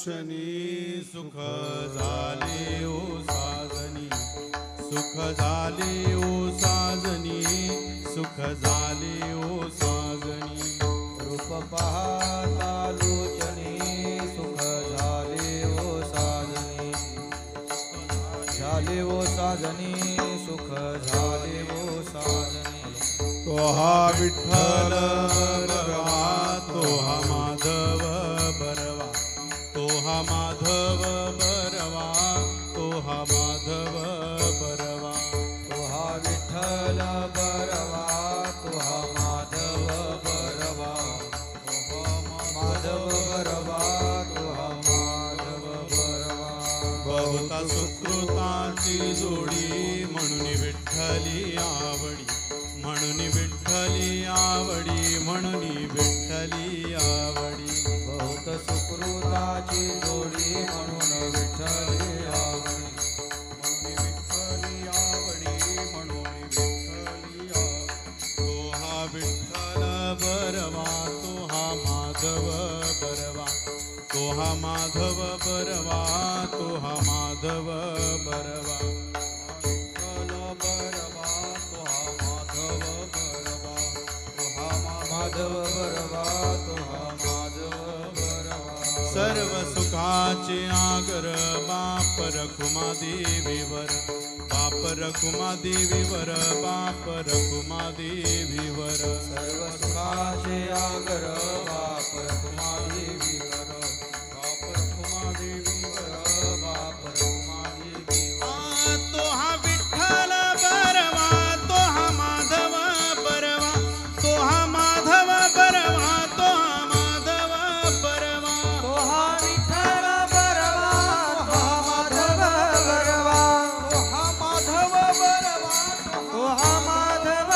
सुख झाले ओ साजनी, सुख झाले ओ साजनी, सुख झाले ओ साजनी. रूप पाहता लोचनी सुख झाले ओ साजनी, झाले ओ साजनी, सुख झाले ओ साजनी. तो हा विठ्ठल बरवा, तो हा माधव बरवा, तो हा माधव बरवा, तो हा माधव बरवा. तो हा विठ्ठल बरवा, तो हा माधव बरवा, माधव बरवा, तो हा माधव बरवा. बहुता सुकृताची जोडी म्हणून विठ्ठली आवडी, म्हणून विठ्ठली आवडी, म्हणून विठ्ठली आवडी. बहुत सुकृताची जोडी म्हणून विठ्ठली आवडी, म्हणून विठ्ठली आवडी, म्हणून विठ्ठली आवडी. तो हा विठ्ठल बरवा, तो हा माधव बरवा, तो हा माधव बरवा, तो हा माधव बरवा. विठ्ठल बरवा, तो हा माधव बरवा, तो हा माधव बरवा, तो हा माधव बरवा. सर्व सुखाचे आगर बाप रखुमा देवीवर, बाप रखुमा देवीवर, बाप रखुमा देवीवर. सर्व सुखाचे आगर बाप रखुमा देवीवर, बाप रखुमा देवीवर, बाप रखुमा देवीवर. तो हा विठ्ठल बरवा, तो हा माधव बरवा, तो हा माधव बरवा, तो हा माधव बरवा. तो हा विठ्ठल बरवा, तो हा माधव बरवा, तो हा माधव बरवा, तो हा माधव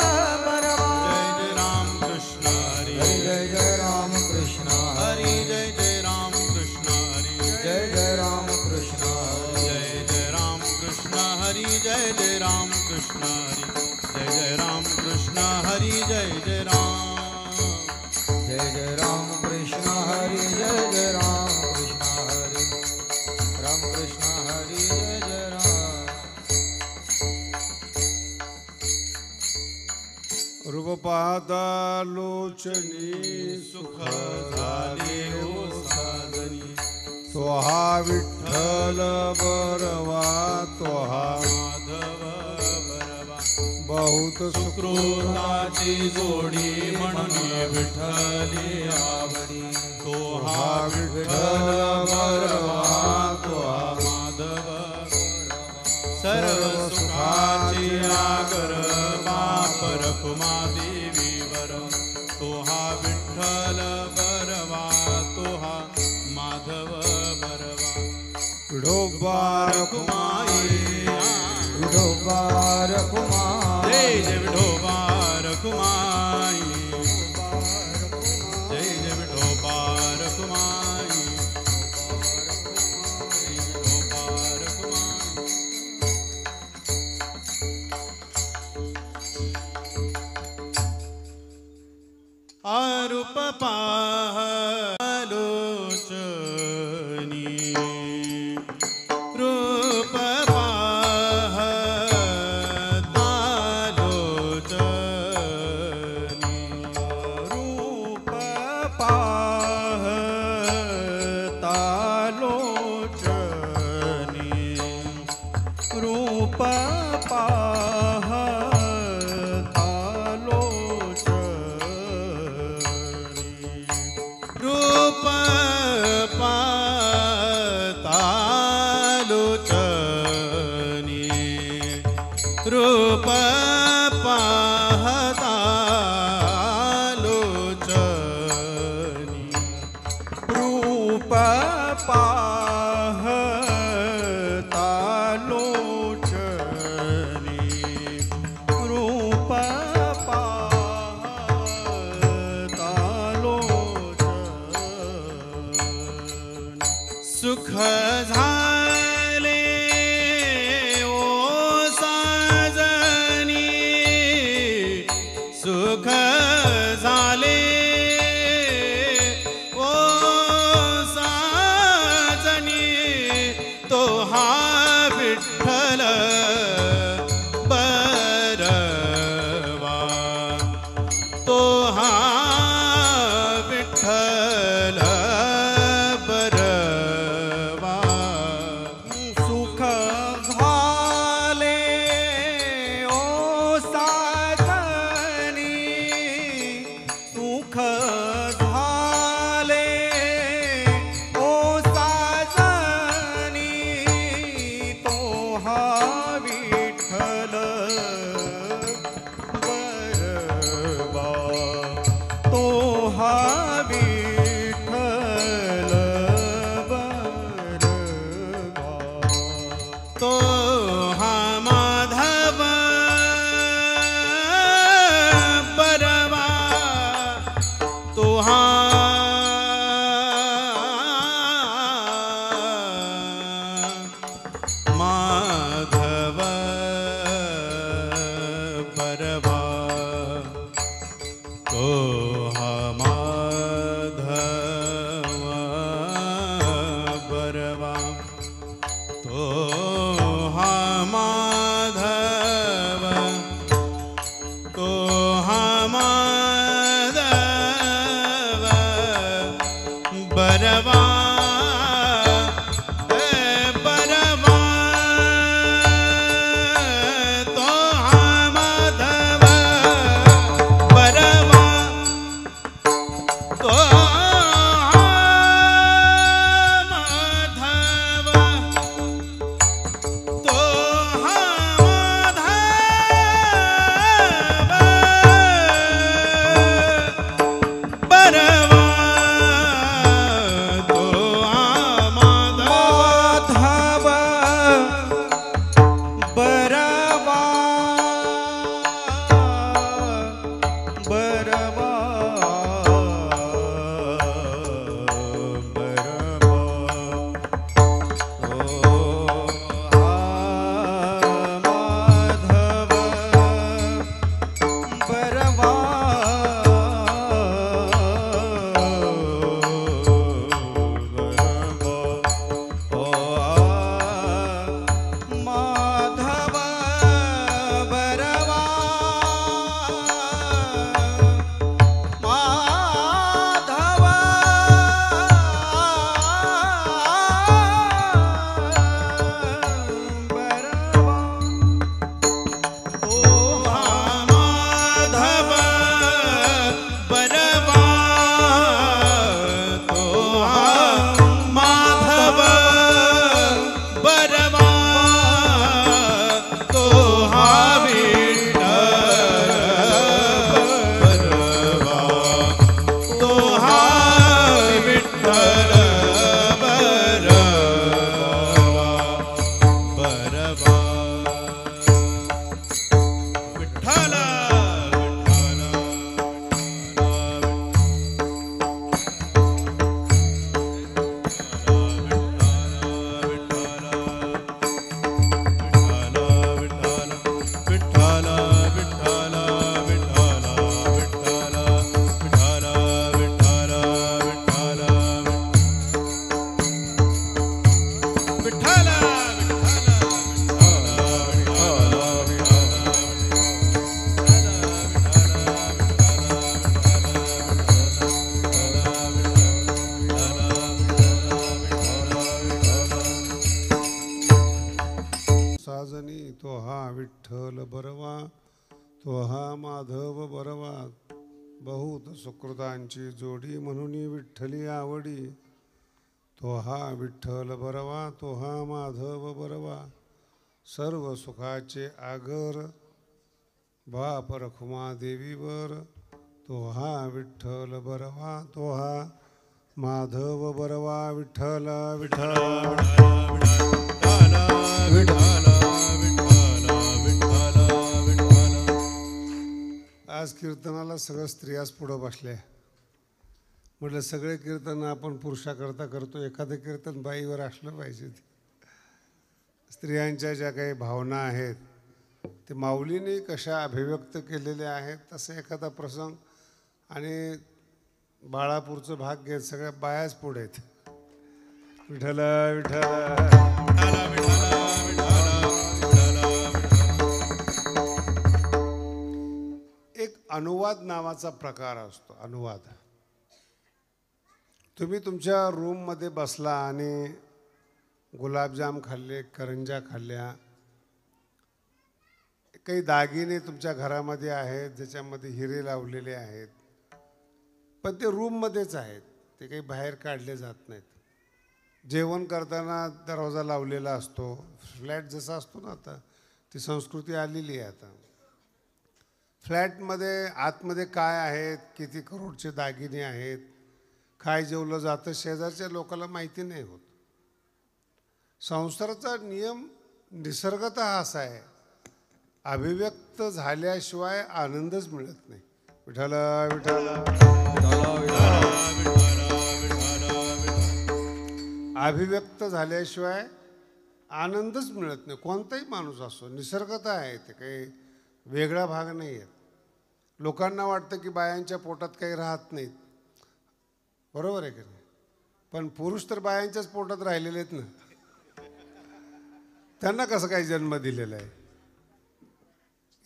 बरवा. जय जय राम कृष्ण हरी, जय जय राम कृष्ण हरी जय जय राम कृष्ण हरी, जय जय राम कृष्ण जय जय राम कृष्ण हरी, जय जय राम कृष्ण हरी, जय जय राम कृष्ण हरी, जय जय राम. जय जय राम कृष्ण हरी, जय जय राम कृष्ण हरी, राम कृष्ण हरी, जय जय राम. रूप पाहता लोचनी सुख झाले ओ साजनी. तो हा विठ्ठल बरवा, तो हा माधव बरवा. बहुत सुकृताची जोडी म्हणून विठ्ठली आवडी. तो हा विठ्ठल बरवा, तो हा माधव बरवा. सर्व सुखाची आगर बाप रखुमा देवीवर. तो हा विठ्ठल बरवा, तो हा माधव बरवा. विठोबा रखुमाई, विठोबा रखुमाई, जय जय विठोबा रखुमाई, जय जय विठोबा रखुमाई, विठोबा रखुमाई. आरूप पाहलोचनी, रूप पाहतालोचनी, रूप पाहतालोचनी, रूप रूप पाहतालोचनी, रूप पाहतालोचनी, रूप पाहतालोचनी, तो हा विठ्ठल बरवा तो हा विठ्ठल बरवा सुख झाले ओ साजनी सुख झाले ओ साजनी तो हा विठ्ठल बरवा तो हा विठ्ठल बरवा तो हा माधव बरवा तो हा माधव बरवा तो हा माधव बरवा तो हा माधव तो हा माधव बरवा बरवा तो हा माधव बरवा तो हा माधव तो हा माधव बरवा तो हा माधव माधव बरवा बरवा माधव बरवा माधव बरवा तो हा माधव बरवा तो हा माधव बरवा तो हा विठ्ठल बरवा तो हा विठ्ठल बरवा बरवा विठ्ठल साजनी तो हा विठ्ठल बरवा तो हा माधव बरवा बहुत सुकृतांची जोडी म्हणून विठ्ठली आवडी तो हा विठ्ठल बरवा तो हा माधव बरवा सर्व सुखाचे आगर बाप रखुमा देवीवर तो हा विठ्ठल बरवा तो हा माधव बरवा विठ्ठल विठ्ठल आज कीर्तनाला सगळं स्त्रियाच पुढं बसल्या. म्हटलं सगळे कीर्तन आपण पुरुषाकरता करतो, एखादं कीर्तन बाईवर असलं पाहिजे. स्त्रियांच्या ज्या काही भावना आहेत ते माऊलीने कशा अभिव्यक्त केलेल्या आहेत तसं एखादा प्रसंग. आणि बाळापूरचं भाग घेत सगळ्या बायाच पुढे आहेत. विठ्ठल विठ्ठल एक अनुवाद नावाचा प्रकार असतो. अनुवाद. तुम्ही तुमच्या रूममध्ये बसला आणि गुलाबजाम खाल्ले, करंजा खाल्ल्या, काही दागिने तुमच्या घरामध्ये आहेत ज्याच्यामध्ये हिरे लावलेले आहेत, पण ते रूममध्येच आहेत, ते काही बाहेर काढले जात नाहीत. जेवण करताना दरवाजा लावलेला असतो. फ्लॅट जसा असतो ना, आता ती संस्कृती आलेली आहे. आता फ्लॅटमध्ये आतमध्ये काय आहेत, किती करोडचे दागिने आहेत, काय जेवलं जातं, शेजारच्या लोकांना माहिती नाही होत. संसाराचा नियम निसर्गतः असा आहे, अभिव्यक्त झाल्याशिवाय आनंदच मिळत नाही. विठ्ठल विठ्ठल अभिव्यक्त झाल्याशिवाय आनंदच मिळत नाही. कोणताही माणूस असो, निसर्गतः आहे, ते काही वेगळा भाग नाही आहे. लोकांना वाटतं की बायांच्या पोटात काही राहत नाहीत, बरोबर आहे की नाही? पण पुरुष तर बायांच्याच पोटात राहिलेले आहेत ना, त्यांना कसं काही जन्म दिलेला आहे?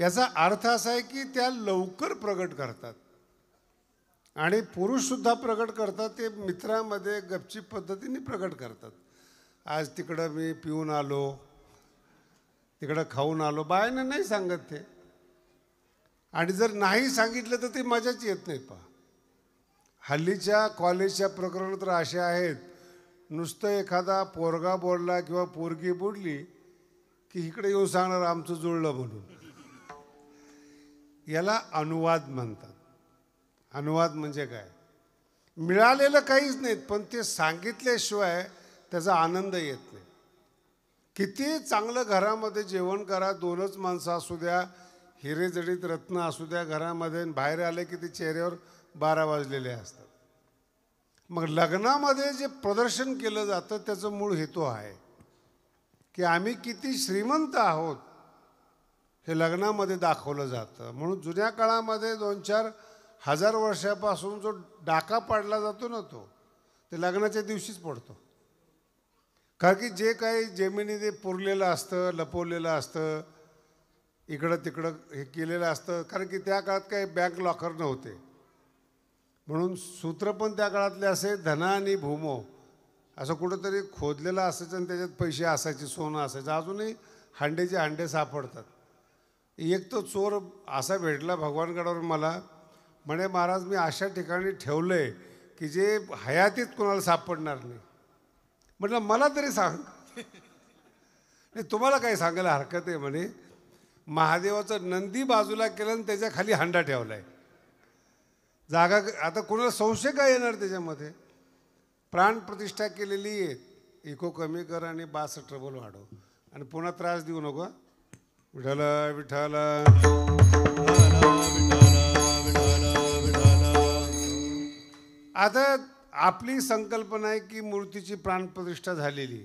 याचा अर्थ असा आहे की त्या लवकर प्रगट करतात. आणि पुरुषसुद्धा प्रगट करतात, ते मित्रामध्ये गपचीप पद्धतीने प्रगट करतात. आज तिकडं मी पिऊन आलो, तिकडं खाऊन आलो, बायांना नाही सांगत ते. आणि जर नाही सांगितलं तर ती मजाच येत नाही. पहा, हल्लीच्या कॉलेजच्या प्रकरण तर असे आहेत, नुसतं एखादा पोरगा बोलला किंवा पोरगी बोलली की इकडे येऊन सांगणार आमचं जुळलं म्हणून. याला अनुवाद म्हणतात. अनुवाद म्हणजे काय? मिळालेलं काहीच नाहीत, पण ते सांगितल्याशिवाय त्याचा आनंद येत नाही. किती चांगलं घरामध्ये जेवण करा, दोनच माणसं असू द्या, हिरे जडीत रत्न असू द्या घरामध्ये, बाहेर आले की ते चेहऱ्यावर 12 वाजलेले असतात. मग लग्नामध्ये जे प्रदर्शन केलं जातं त्याचं मूळ हेतू आहे की आम्ही किती श्रीमंत आहोत हे लग्नामध्ये दाखवलं जातं. म्हणून जुन्या काळामध्ये 2-4 हजार वर्षापासून जो डाका पाडला जातो ना, तो ते लग्नाच्या दिवशीच पडतो. कारण की जे काही जमिनीने पुरलेलं असतं, लपवलेलं असतं, इकडं तिकडं हे केलेलं असतं. कारण की त्या काळात काही बँक लॉकर नव्हते, म्हणून सूत्र पण त्या काळातले असे, धना आणि भूमो असं कुठंतरी खोदलेलं असायचं आणि त्याच्यात पैसे असायचे, सोनं असायचं. अजूनही हांडेचे हांडे सापडतात. एक तो चोर असा भेटला भगवानगडावर मला, म्हणे महाराज मी अशा ठिकाणी ठेवलं आहे की जे हयातीत कोणाला सापडणार नाही. म्हटलं मला तरी सांग. नाही तुम्हाला काही सांगायला हरकत आहे म्हणे. महादेवाचं नंदी बाजूला केलं आणि त्याच्या खाली हांडा ठेवला आहे. जागा आता कोणाला संशय काय येणार त्याच्यामध्ये? प्राणप्रतिष्ठा केलेली आहे. इको कमी कर आणि बास ट्रबल वाढव आणि पुन्हा त्रास देऊ नको. विठ्ठल विठ्ठल. आता आपली संकल्पना आहे की मूर्तीची प्राणप्रतिष्ठा झालेली,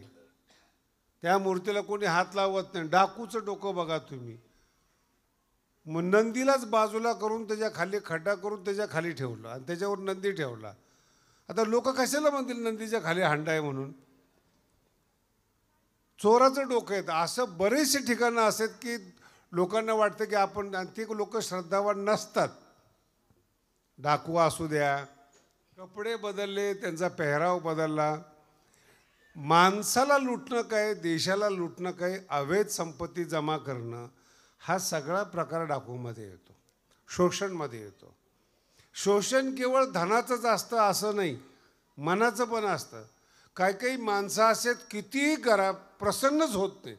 त्या मूर्तीला कोणी हात लावत नाही. डाकूचं डोकं बघा तुम्ही, मग नंदीलाच बाजूला करून त्याच्या खाली खड्डा करून त्याच्या खाली ठेवलं आणि त्याच्यावर नंदी ठेवला. आता लोक कशाला म्हणतील नंदीच्या खाली हांडा आहे म्हणून? चोराचं डोकं आहे. असं बरेचसे ठिकाणं असतात की लोकांना वाटतं की आपण, ते लोक श्रद्धावान नसतात. डाकू असू द्या, कपडे बदलले, त्यांचा पेहराव बदलला. माणसाला लुटणं काय, देशाला लुटणं काय, अवैध संपत्ती जमा करणं, हा सगळा प्रकार डाकूमध्ये येतो, शोषणमध्ये येतो. शोषण केवळ धनाचंच असतं असं नाही, मनाचं पण असतं. काही काही माणसं असेल कितीही करा प्रसन्नच होत नाहीत.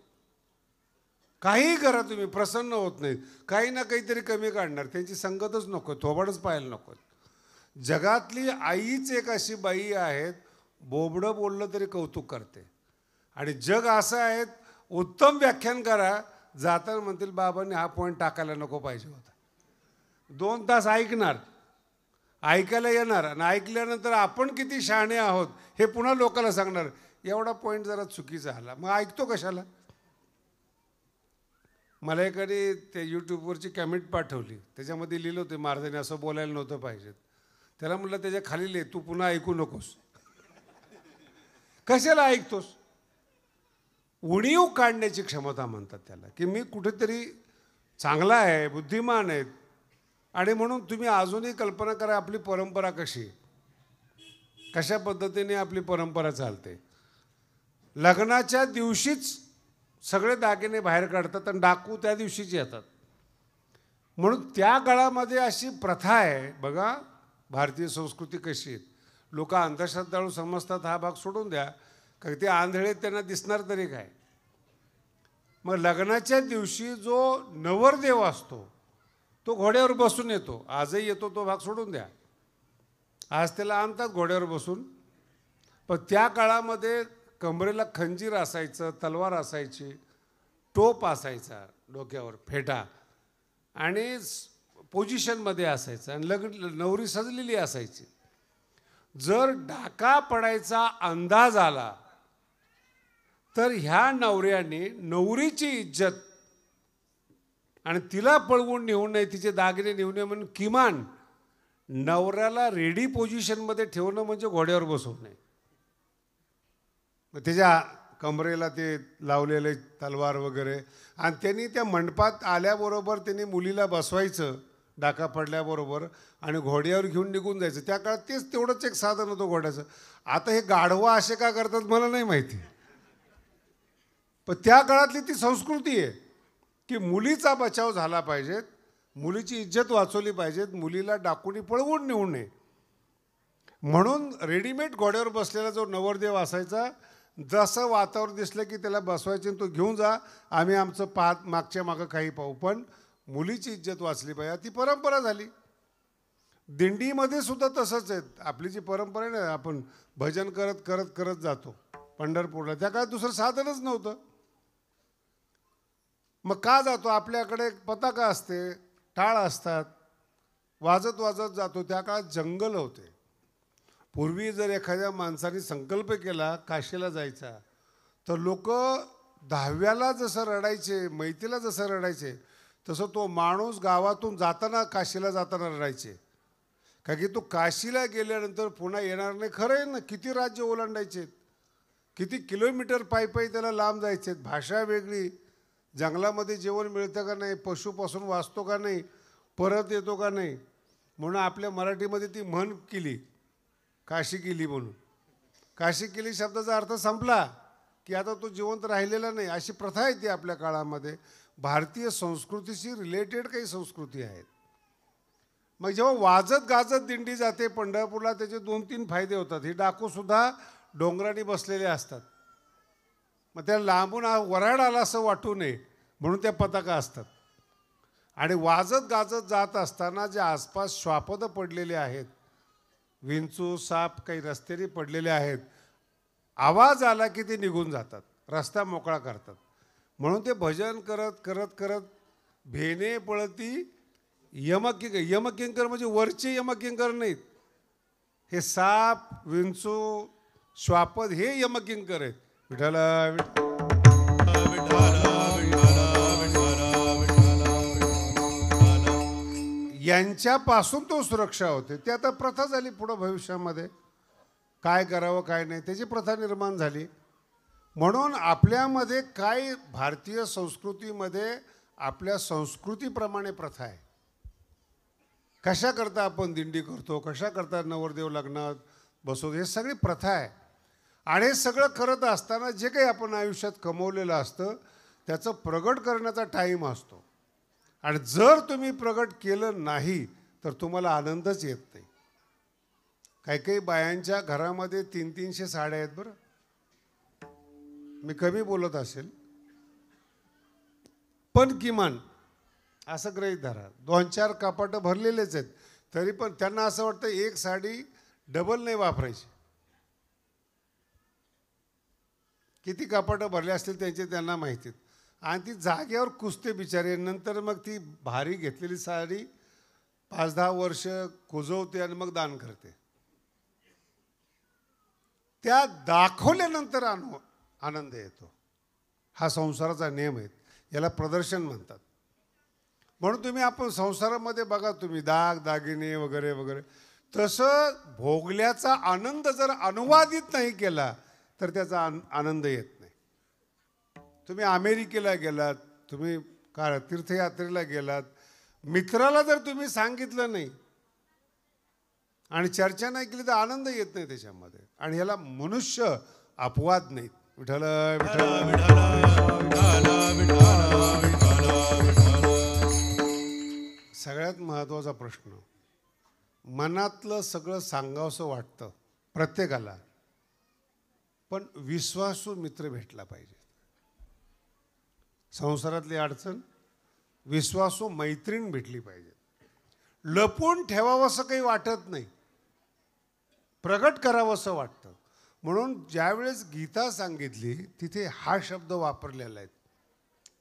काहीही करा तुम्ही प्रसन्न होत नाहीत. काही ना काहीतरी कमी काढणार. त्यांची संगतच नको, थोबाडच पाहायला नको. जगातली आईच एक अशी बाई आहेत, बोबडं बोललं तरी कौतुक करते. आणि जग असं आहे, उत्तम व्याख्यान करा, जाताना म्हणतील बाबांनी हा पॉईंट टाकायला नको पाहिजे होता. 2 तास ऐकणार, ऐकायला येणार आणि ऐकल्यानंतर आपण किती शहाणे आहोत हे पुन्हा लोकांना सांगणार. एवढा पॉईंट जरा चुकीचा आला, मग ऐकतो कशाला? मला एकाने ते यूट्यूबवरची कमेंट पाठवली, त्याच्यामध्ये लिहिलं होतं महाराजांनी असं बोलायला नव्हतं पाहिजे. त्याला म्हटलं त्याच्या खाली लिह, तू पुन्हा ऐकू नकोस. कशाला ऐकतोस? उणीव काढण्याची क्षमता म्हणतात त्याला, की मी कुठेतरी चांगला आहे, बुद्धिमान आहेत. आणि म्हणून तुम्ही अजूनही कल्पना करा आपली परंपरा कशी, कशा पद्धतीने आपली परंपरा चालते. लग्नाच्या दिवशीच सगळे दागिने बाहेर काढतात आणि डाकू त्या दिवशीच येतात. म्हणून त्या काळामध्ये अशी प्रथा आहे. बघा भारतीय संस्कृती कशी आहे. लोक अंधश्रद्धाळू समजतात, हा भाग सोडून द्या, का ते आंधळे त्यांना दिसणार तरी काय. मग लग्नाच्या दिवशी जो नवरदेव असतो तो घोड्यावर बसून येतो. आजही येतो, तो भाग सोडून द्या. आज त्याला आणतात घोड्यावर बसून. पण त्या काळामध्ये कमरेला खंजीर असायचं, तलवार असायची, टोप असायचा डोक्यावर, फेटा, आणि पोझिशनमध्ये असायचं, आणि नवरी सजलेली असायची. जर डाका पडायचा अंदाज आला तर ह्या नवऱ्याने नवरीची इज्जत आणि तिला पळवून नेऊ नये, तिचे दागिने नेऊ नये म्हणून किमान नवऱ्याला रेडी पोझिशनमध्ये ठेवणं म्हणजे घोड्यावर बसवणे. त्याच्या कमरेला ते लावलेले तलवार वगैरे, आणि त्यांनी त्या मंडपात आल्याबरोबर त्यांनी मुलीला बसवायचं डाका पडल्याबरोबर आणि घोड्यावर घेऊन निघून जायचं. त्या काळात तेच तेवढंच एक साधन होतं घोड्याचं. आता हे गाढवा असे का करतात मला नाही माहिती, पण त्या काळातली ती संस्कृती आहे की मुलीचा बचाव झाला पाहिजे, मुलीची इज्जत वाचवली पाहिजे, मुलीला डाकूनी पळवून नेऊ नये. म्हणून रेडीमेड घोड्यावर बसलेला जो नवरदेव असायचा, जसं वातावरण दिसलं की त्याला बसवायचे, तो घेऊन जा, आम्ही आमचं पाहत मागच्या मागं काही पाहू, पण मुलीची इज्जत वाचली पाहिजे. ती परंपरा झाली. दिंडीमध्ये सुद्धा तसंच आहे. आपली जी परंपरा आहे ना, आपण भजन करत करत करत जातो पंढरपूरला. त्या काळात दुसरं साधनच नव्हतं. मग का जातो? आपल्याकडे पताका असते, टाळ असतात, वाजत वाजत जातो. त्या काळात जंगल होते. पूर्वी जर एखाद्या माणसाने संकल्प केला काशीला जायचा, तर लोक 10व्याला जसं रडायचे, मैतीला जसं रडायचे, तसं तो माणूस गावातून जाताना, काशीला जाताना रडायचे. का की तो काशीला गेल्यानंतर पुन्हा येणार नाही. खरं आहे ना, किती राज्य ओलांडायचे, किती किलोमीटर पायी पायी त्याला लांब जायचे. भाषा वेगळी, जंगलामध्ये जेवण मिळतं का नाही, पशुपासून वाचतो का नाही, परत येतो का नाही. म्हणून आपल्या मराठीमध्ये ती म्हण केली, काशी केली म्हणून. काशी केली शब्दाचा अर्थ संपला की आता तो जिवंत राहिलेला नाही, अशी प्रथा आहे ती आपल्या काळामध्ये. भारतीय संस्कृतीशी रिलेटेड काही संस्कृती आहेत. मग जेव्हा वाजत गाजत दिंडी जाते पंढरपूरला, त्याचे 2-3 फायदे होतात. हे डाकूसुद्धा डोंगराने बसलेले असतात. मग त्या लांबून वऱ्हाड आला असं वाटू नये म्हणून त्या पताका असतात. आणि वाजत गाजत जात असताना जे आसपास श्वापद पडलेले आहेत, विंचू साप काही रस्त्याने पडलेले आहेत, आवाज आला की ते निघून जातात, रस्ता मोकळा करतात. म्हणून ते भजन करत करत करत भेने पळती यमकिंकर म्हणजे वरचे यमकिंकर नाहीत. हे साप, विंचू, श्वापद हे यमकिंकर आहेत. विठ्ठला यांच्यापासून तो सुरक्षा होते. ते आता प्रथा झाली. पुढं भविष्यामध्ये काय करावं काय नाही त्याची प्रथा निर्माण झाली. म्हणून आपल्यामध्ये काय भारतीय संस्कृतीमध्ये आपल्या संस्कृतीप्रमाणे प्रथा आहे. कशा करता आपण दिंडी करतो, कशा करता नवरदेव लग्नात बसवतो, हे सगळी प्रथा आहे. आणि हे सगळं करत असताना जे काही आपण आयुष्यात कमवलेलं असतं त्याचं प्रगट करण्याचा टाईम असतो. आणि जर तुम्ही प्रगट केलं नाही तर तुम्हाला आनंदच येत नाही. काही काही बायांच्या घरामध्ये 300-300 साड्या आहेत. बरं, मी कमी बोलत असेल, पण किमान असं गृहीत धरा 2-4 कपाटं भरलेलेच आहेत, तरी पण त्यांना असं वाटतं एक साडी डबल नाही वापरायची. किती कपाटं भरले असतील त्यांचे त्यांना माहितीत. आणि ती जागेवर कुसते बिचारे. नंतर मग ती भारी घेतलेली साडी 5-10 वर्ष कुजवते आणि मग दान करते. त्या दाखवल्यानंतर आनंद येतो. हा संसाराचा नियम आहे. याला प्रदर्शन म्हणतात. म्हणून तुम्ही आपण संसारामध्ये बघा, तुम्ही दाग दागिने वगैरे वगैरे, तसं भोगल्याचा आनंद जर अनुवादित नाही केला, तर त्याचा आनंद येत नाही. तुम्ही अमेरिकेला गेलात, तुम्ही का तीर्थयात्रेला गेलात, मित्राला जर तुम्ही सांगितलं नाही आणि चर्चा नाही केली तर आनंद येत नाही त्याच्यामध्ये. आणि ह्याला मनुष्य अपवाद नाहीत. विठ्ठल सगळ्यात महत्त्वाचा प्रश्न, मनातलं सगळं सांगावंसं वाटतं प्रत्येकाला, पण विश्वासू मित्र भेटला पाहिजे. संसारातली अडचण, विश्वासू मैत्रीण भेटली पाहिजे. लपून ठेवावं असं काही वाटत नाही, प्रगट करावं असं वाटतं. म्हणून ज्यावेळेस गीता सांगितली तिथे हा शब्द वापरलेला आहे,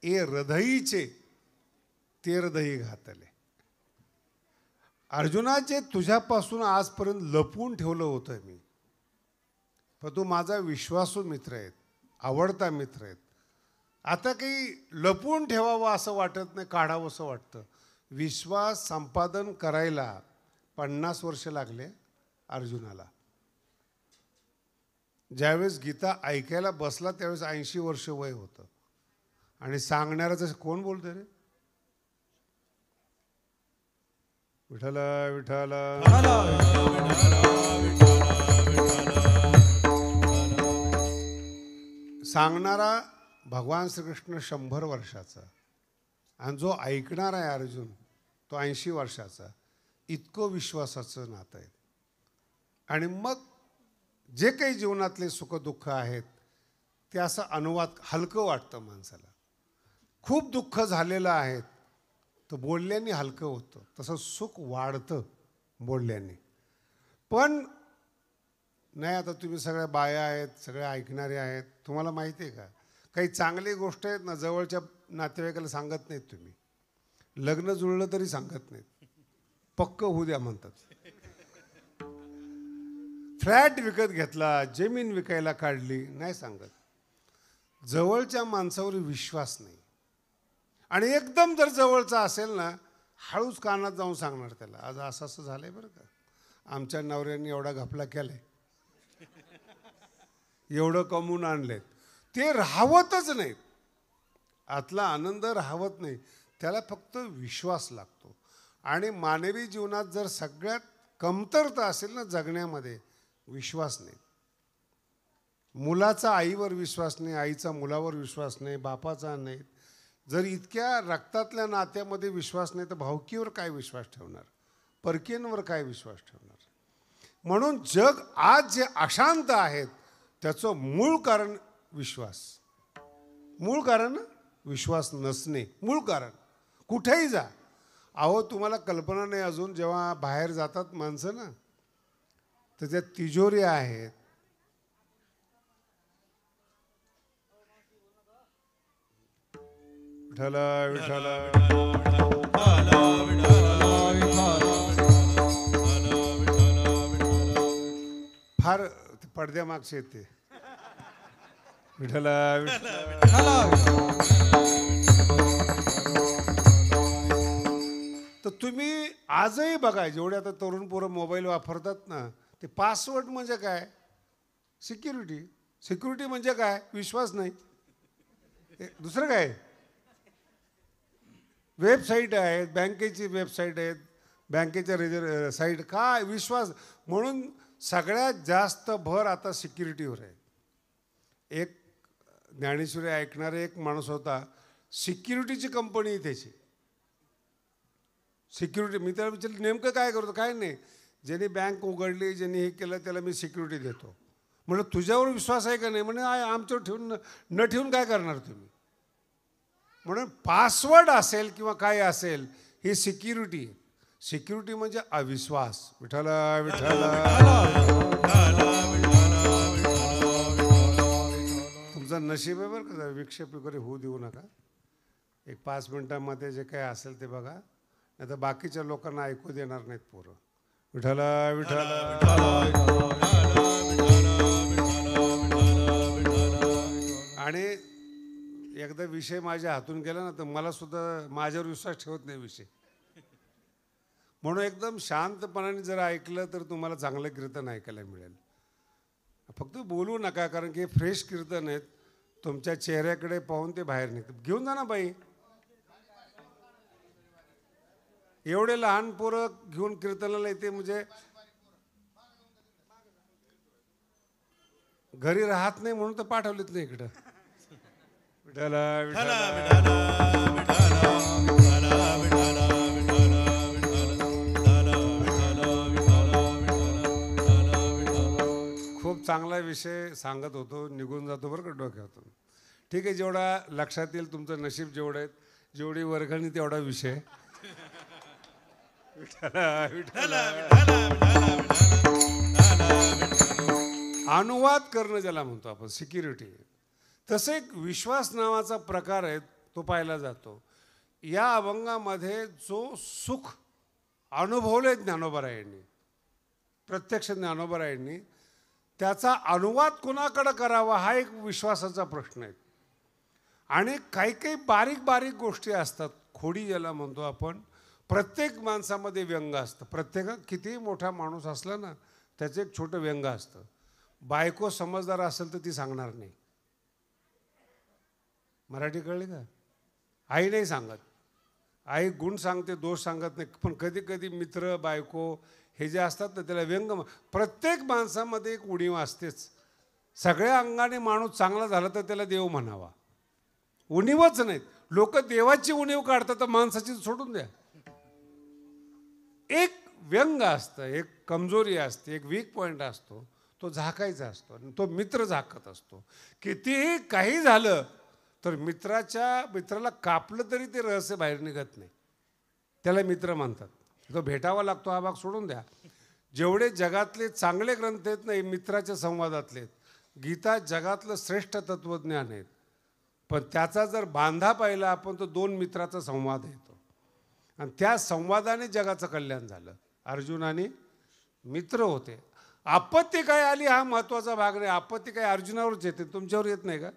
ए हृदयीचे ते हृदयी घातले. अर्जुनाचे तुझ्यापासून आजपर्यंत लपवून ठेवलं होतं मी, पण तू माझा विश्वासू मित्र आहेत, आवडता मित्र आहेत. आता काही लपवून ठेवावं असं वाटत नाही, काढावं असं वाटतं. विश्वास संपादन करायला 50 वर्ष लागले अर्जुनाला. ज्यावेळेस गीता ऐकायला बसला त्यावेळेस 80 वर्ष वय होतं. आणि सांगणाऱ्याचं कोण बोलतं रे? विठ्ठल विठ्ठल. सांगणारा भगवान श्रीकृष्ण 100 वर्षाचा आणि जो ऐकणार आहे अर्जुन तो 80 वर्षाचा. इतकं विश्वासाचं नातं आहे. आणि मग जे काही जीवनातले सुखदुःख आहेत ते असं अनुवाद हलकं वाटतं माणसाला. खूप दुःख झालेलं आहे तर बोलल्याने हलकं होतं, तसं सुख वाढतं बोलल्याने. पण नाही, आता तुम्ही सगळ्या बाया आहेत, सगळे ऐकणारे आहेत, तुम्हाला माहिती आहे का, काही चांगली गोष्ट आहेत ना जवळच्या नातेवाईकाला सांगत नाहीत तुम्ही. लग्न जुळलं तरी सांगत नाहीत, पक्क होऊ द्या म्हणतात. फ्लॅट विकत घेतला, जमीन विकायला काढली, नाही सांगत. जवळच्या माणसावर विश्वास नाही. आणि एकदम जर जवळचा असेल ना, हळूच कानात जाऊन सांगणार त्याला, आज असं असं झालंय बरं का, आमच्या नवऱ्याने एवढा घपला केलाय, एवढं कमवून आणलेत. ते राहवतच नाहीत, आतला आनंद राहवत नाही. त्याला फक्त विश्वास लागतो. आणि मानवी जीवनात जर सगळ्यात कमतरता असेल ना जगण्यामध्ये, विश्वास नाही. मुलाचा आईवर विश्वास नाही, आईचा मुलावर विश्वास नाही, बापाचा नाही. जर इतक्या रक्तातल्या नात्यामध्ये विश्वास नाही तर भावकीवर काय विश्वास ठेवणार, परकीयांवर काय विश्वास ठेवणार. म्हणून जग आज जे अशांत आहेत त्याचं मूळ कारण विश्वास. मूळ कारण विश्वास नसणे, मूळ कारण. कुठेही जा, अहो तुम्हाला कल्पना नाही अजून, जेव्हा बाहेर जातात माणसं ना तर त्या तिजोऱ्या आहेत, विठ्ठल विठ्ठल फार पडद्यामागचे येते. विठ्ठल तर तुम्ही आजही बघा, जेवढे आता तरुण पोरं मोबाईल वापरतात ना, ते पासवर्ड म्हणजे काय, सिक्युरिटी. सिक्युरिटी म्हणजे काय, विश्वास नाही, दुसरं काय. वेबसाईट आहेत, बँकेची वेबसाईट आहेत, बँकेच्या साईट, काय विश्वास. म्हणून सगळ्यात जास्त भर आता सिक्युरिटीवर आहे. एक ज्ञानेश्वरी ऐकणारे एक माणूस होता, सिक्युरिटीची कंपनी आहे त्याची, सिक्युरिटी. मी त्याला विचारलं नेमकं काय करतो, काय नाही, ज्यांनी बँक उघडली, ज्यांनी हे केलं त्याला मी सिक्युरिटी देतो. म्हणलं तुझ्यावर विश्वास आहे का नाही, म्हणे आमच्यावर ठेवून न ठेवून काय करणार तुम्ही. म्हणून पासवर्ड असेल किंवा काय असेल ही सिक्युरिटी. सिक्युरिटी म्हणजे अविश्वास. विठ्ठल विठ्ठल. तुमचं नशीब आहे बरं का, विक्षेप वगैरे होऊ देऊ नका. एक 5 मिनिटांमध्ये जे काय असेल ते बघा, नाही तर बाकीच्या लोकांना ऐकू देणार नाहीत पोरं. विठ्ठल विठ्ठल. आणि एकदा विषय माझ्या हातून गेला ना तर मला सुद्धा माझ्यावर विश्वास ठेवत नाही विषय. म्हणून एकदम शांतपणाने जर ऐकलं तर तुम्हाला चांगलं कीर्तन ऐकायला मिळेल. फक्त बोलू नका, कारण की फ्रेश कीर्तन आहेत. तुमच्या चेहऱ्याकडे पाहून ते बाहेर निघतात. घेऊन जा ना बाई. एवढे लहान पोरं घेऊन कीर्तनाला येते म्हणजे घरी राहत नाही म्हणून तर पाठवलेत नाही इकडं. विठाला विठाला विठाला. विठाला विठाला विठाला विठाला विठाला विठाला विठाला विठाला विठाला. खूप चांगला विषय सांगत होतो, निघून जातो बरं का डोक्यातून. ठीक आहे, जेवढा लक्षात येईल तुमचं नशीब जेवढं आहेत, जेवढी वर्गणी तेवढा विषय. विठाला विठाला. अनुवाद करणं ज्याला म्हणतो आपण, सिक्युरिटी. तसं एक विश्वास नावाचा प्रकार आहे, तो पाहिला जातो. या अभंगामध्ये जो सुख अनुभवले ज्ञानोबारायांनी, प्रत्यक्ष ज्ञानोबारायांनी, त्याचा अनुवाद कोणाकडे करावा हा एक विश्वासाचा प्रश्न आहे. आणि काही काही बारीक बारीक गोष्टी असतात, खोडी ज्याला म्हणतो आपण. प्रत्येक माणसामध्ये व्यंग असतं. प्रत्येक कितीही मोठा माणूस असला ना, त्याचं एक छोटं व्यंग असतं. बायको समजदार असेल तर ती सांगणार नाही. मराठी कळली का? आई नाही सांगत. आई गुण सांगते, दोष सांगत नाही. पण कधी कधी मित्र बायको हे जे असतात ना, त्याला व्यंग. प्रत्येक माणसामध्ये एक उणीव असतेच. सगळ्या अंगाने माणूस चांगला झाला तर त्याला देव म्हणावा. उणीवच नाहीत. लोक देवाची उणीव काढतात, तर माणसाची सोडून द्या. एक व्यंग असतं, एक कमजोरी असते, एक वीक पॉईंट असतो, तो झाकायचा असतो. आणि तो मित्र झाकत असतो. कितीही काही झालं तर मित्राला कापलं तरी ते रहस्य बाहेर निघत नाही. त्याला मित्र म्हणतात. तो भेटावा लागतो हा भाग सोडून द्या. जेवढे जगातले चांगले ग्रंथ आहेत ना, हे मित्राच्या संवादातले आहेत. गीता जगातलं श्रेष्ठ तत्वज्ञान आहेत. पण त्याचा जर बांधा पाहिला आपण, तर दोन मित्राचा संवाद येतो. आणि त्या संवादाने जगाचं कल्याण झालं. अर्जुन आणि मित्र होते. आपत्ती काय आली हा महत्त्वाचा भाग नाही. आपत्ती काय अर्जुनावरच येते, तुमच्यावर येत नाही का?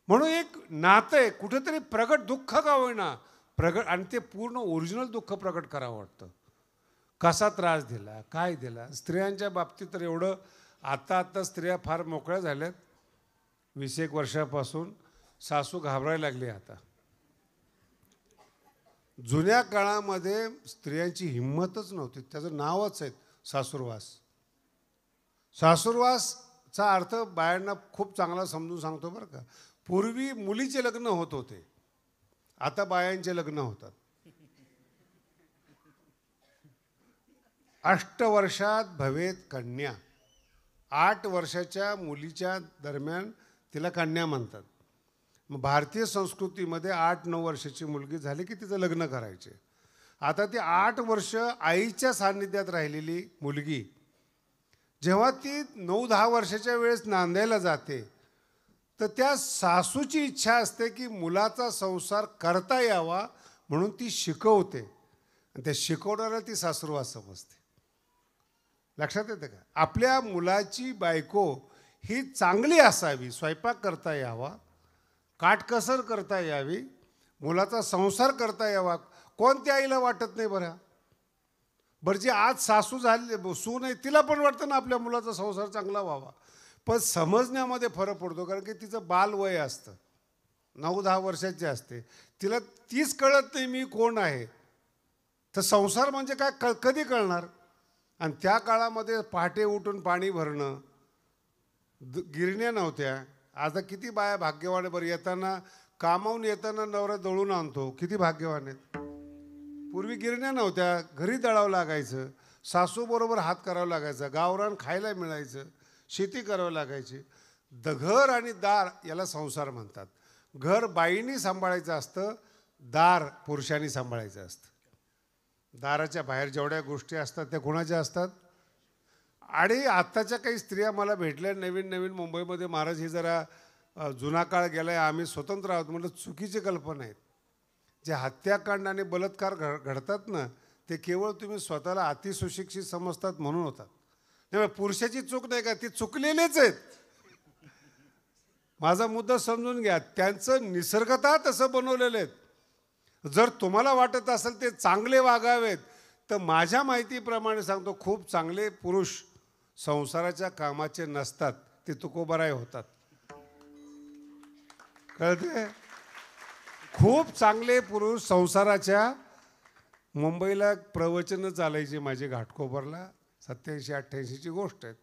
म्हणून एक नातं आहे. कुठेतरी प्रगट दुःख का होईना प्रगट, आणि ते पूर्ण ओरिजिनल दुःख प्रगट करावं वाटतं. कसा त्रास दिला, काय दिला. स्त्रियांच्या बाबतीत तर एवढं, आता स्त्रिया फार मोकळ्या झाल्यात. 20-21 वर्षापासून सासू घाबरायला लागली. आता जुन्या काळामध्ये स्त्रियांची हिंमतच नव्हती. त्याचं नावच आहे सासूरवास. सासूरवासचा अर्थ बायांना खूप चांगला समजून सांगतो बरं का. पूर्वी मुलीचे लग्न होत होते, आता बायांचे लग्न होतात. 8 वर्षात भवेत कन्या. 8 वर्षाच्या मुलीच्या दरम्यान तिला कन्या म्हणतात. मग भारतीय संस्कृतीमध्ये 8-9 वर्षाची मुलगी झाली की तिचं लग्न करायचे. आता ती 8 वर्ष आईच्या सान्निध्यात राहिलेली मुलगी जेव्हा ती 9-10 वर्षाच्या वेळेस नांदायला जाते, तर त्या सासूची इच्छा असते की मुलाचा संसार करता यावा म्हणून ती शिकवते. आणि त्या शिकवणाऱ्याला ती सासूरवास समजते. लक्षात येतं का? आपल्या मुलाची बायको ही चांगली असावी, स्वयंपाक करता यावा, काटकसर करता यावी, मुलाचा संसार करता यावा. कोणत्या आईला वाटत नाही बरं? बरं, जी आज सासू झाली, सून आहे, तिला पण वाटतं ना आपल्या मुलाचा संसार चांगला व्हावा. पण समजण्यामध्ये फरक पडतो. कारण की तिचं बालवय असतं, 9-10 वर्षाची असते. तिला तीच कळत नाही मी कोण आहे. तर संसार म्हणजे काय कधी कळणार? आणि त्या काळामध्ये पहाटे उठून पाणी भरणं, गिरण्या नव्हत्या. आता किती बाया भाग्यवान. बरं, येताना कामावून येताना नवरा दळून आणतो, किती भाग्यवान आहेत. पूर्वी गिरण्या नव्हत्या, घरी दळावं लागायचं, सासूबरोबर हात करावं लागायचा, गावरान खायला मिळायचं, शेती करावं लागायची. घर आणि दार याला संसार म्हणतात. घर बाईंनी सांभाळायचं असतं, दार पुरुषांनी सांभाळायचं असतं. दाराच्या बाहेर जेवढ्या गोष्टी असतात त्या कोणाच्या असतात? आणि आत्ताच्या काही स्त्रिया मला भेटल्या नवीन मुंबईमध्ये. महाराज, ही जरा जुना काळ गेलाय, आम्ही स्वतंत्र आहोत. म्हटलं चुकीची कल्पना आहेत. जे हत्याकांड आणि बलात्कार घडतात ना, ते केवळ तुम्ही स्वतःला अतिसुशिक्षित समजतात म्हणून होतात. नाही, पुरुषाची चूक नाही का, ती चुकलेलेच आहेत. माझा मुद्दा समजून घ्या. त्यांचं निसर्गतः तसं बनवलेलं आहेत. जर तुम्हाला वाटत असेल ते चांगले वागावेत, तर माझ्या माहितीप्रमाणे सांगतो, खूप चांगले पुरुष संसाराच्या कामाचे नसतात ते तुकोबाराय होतात. कळते? खूप चांगले पुरुष संसाराच्या, मुंबईला प्रवचनं चालायची माझी घाटकोपरला, 87-88ची गोष्ट आहे.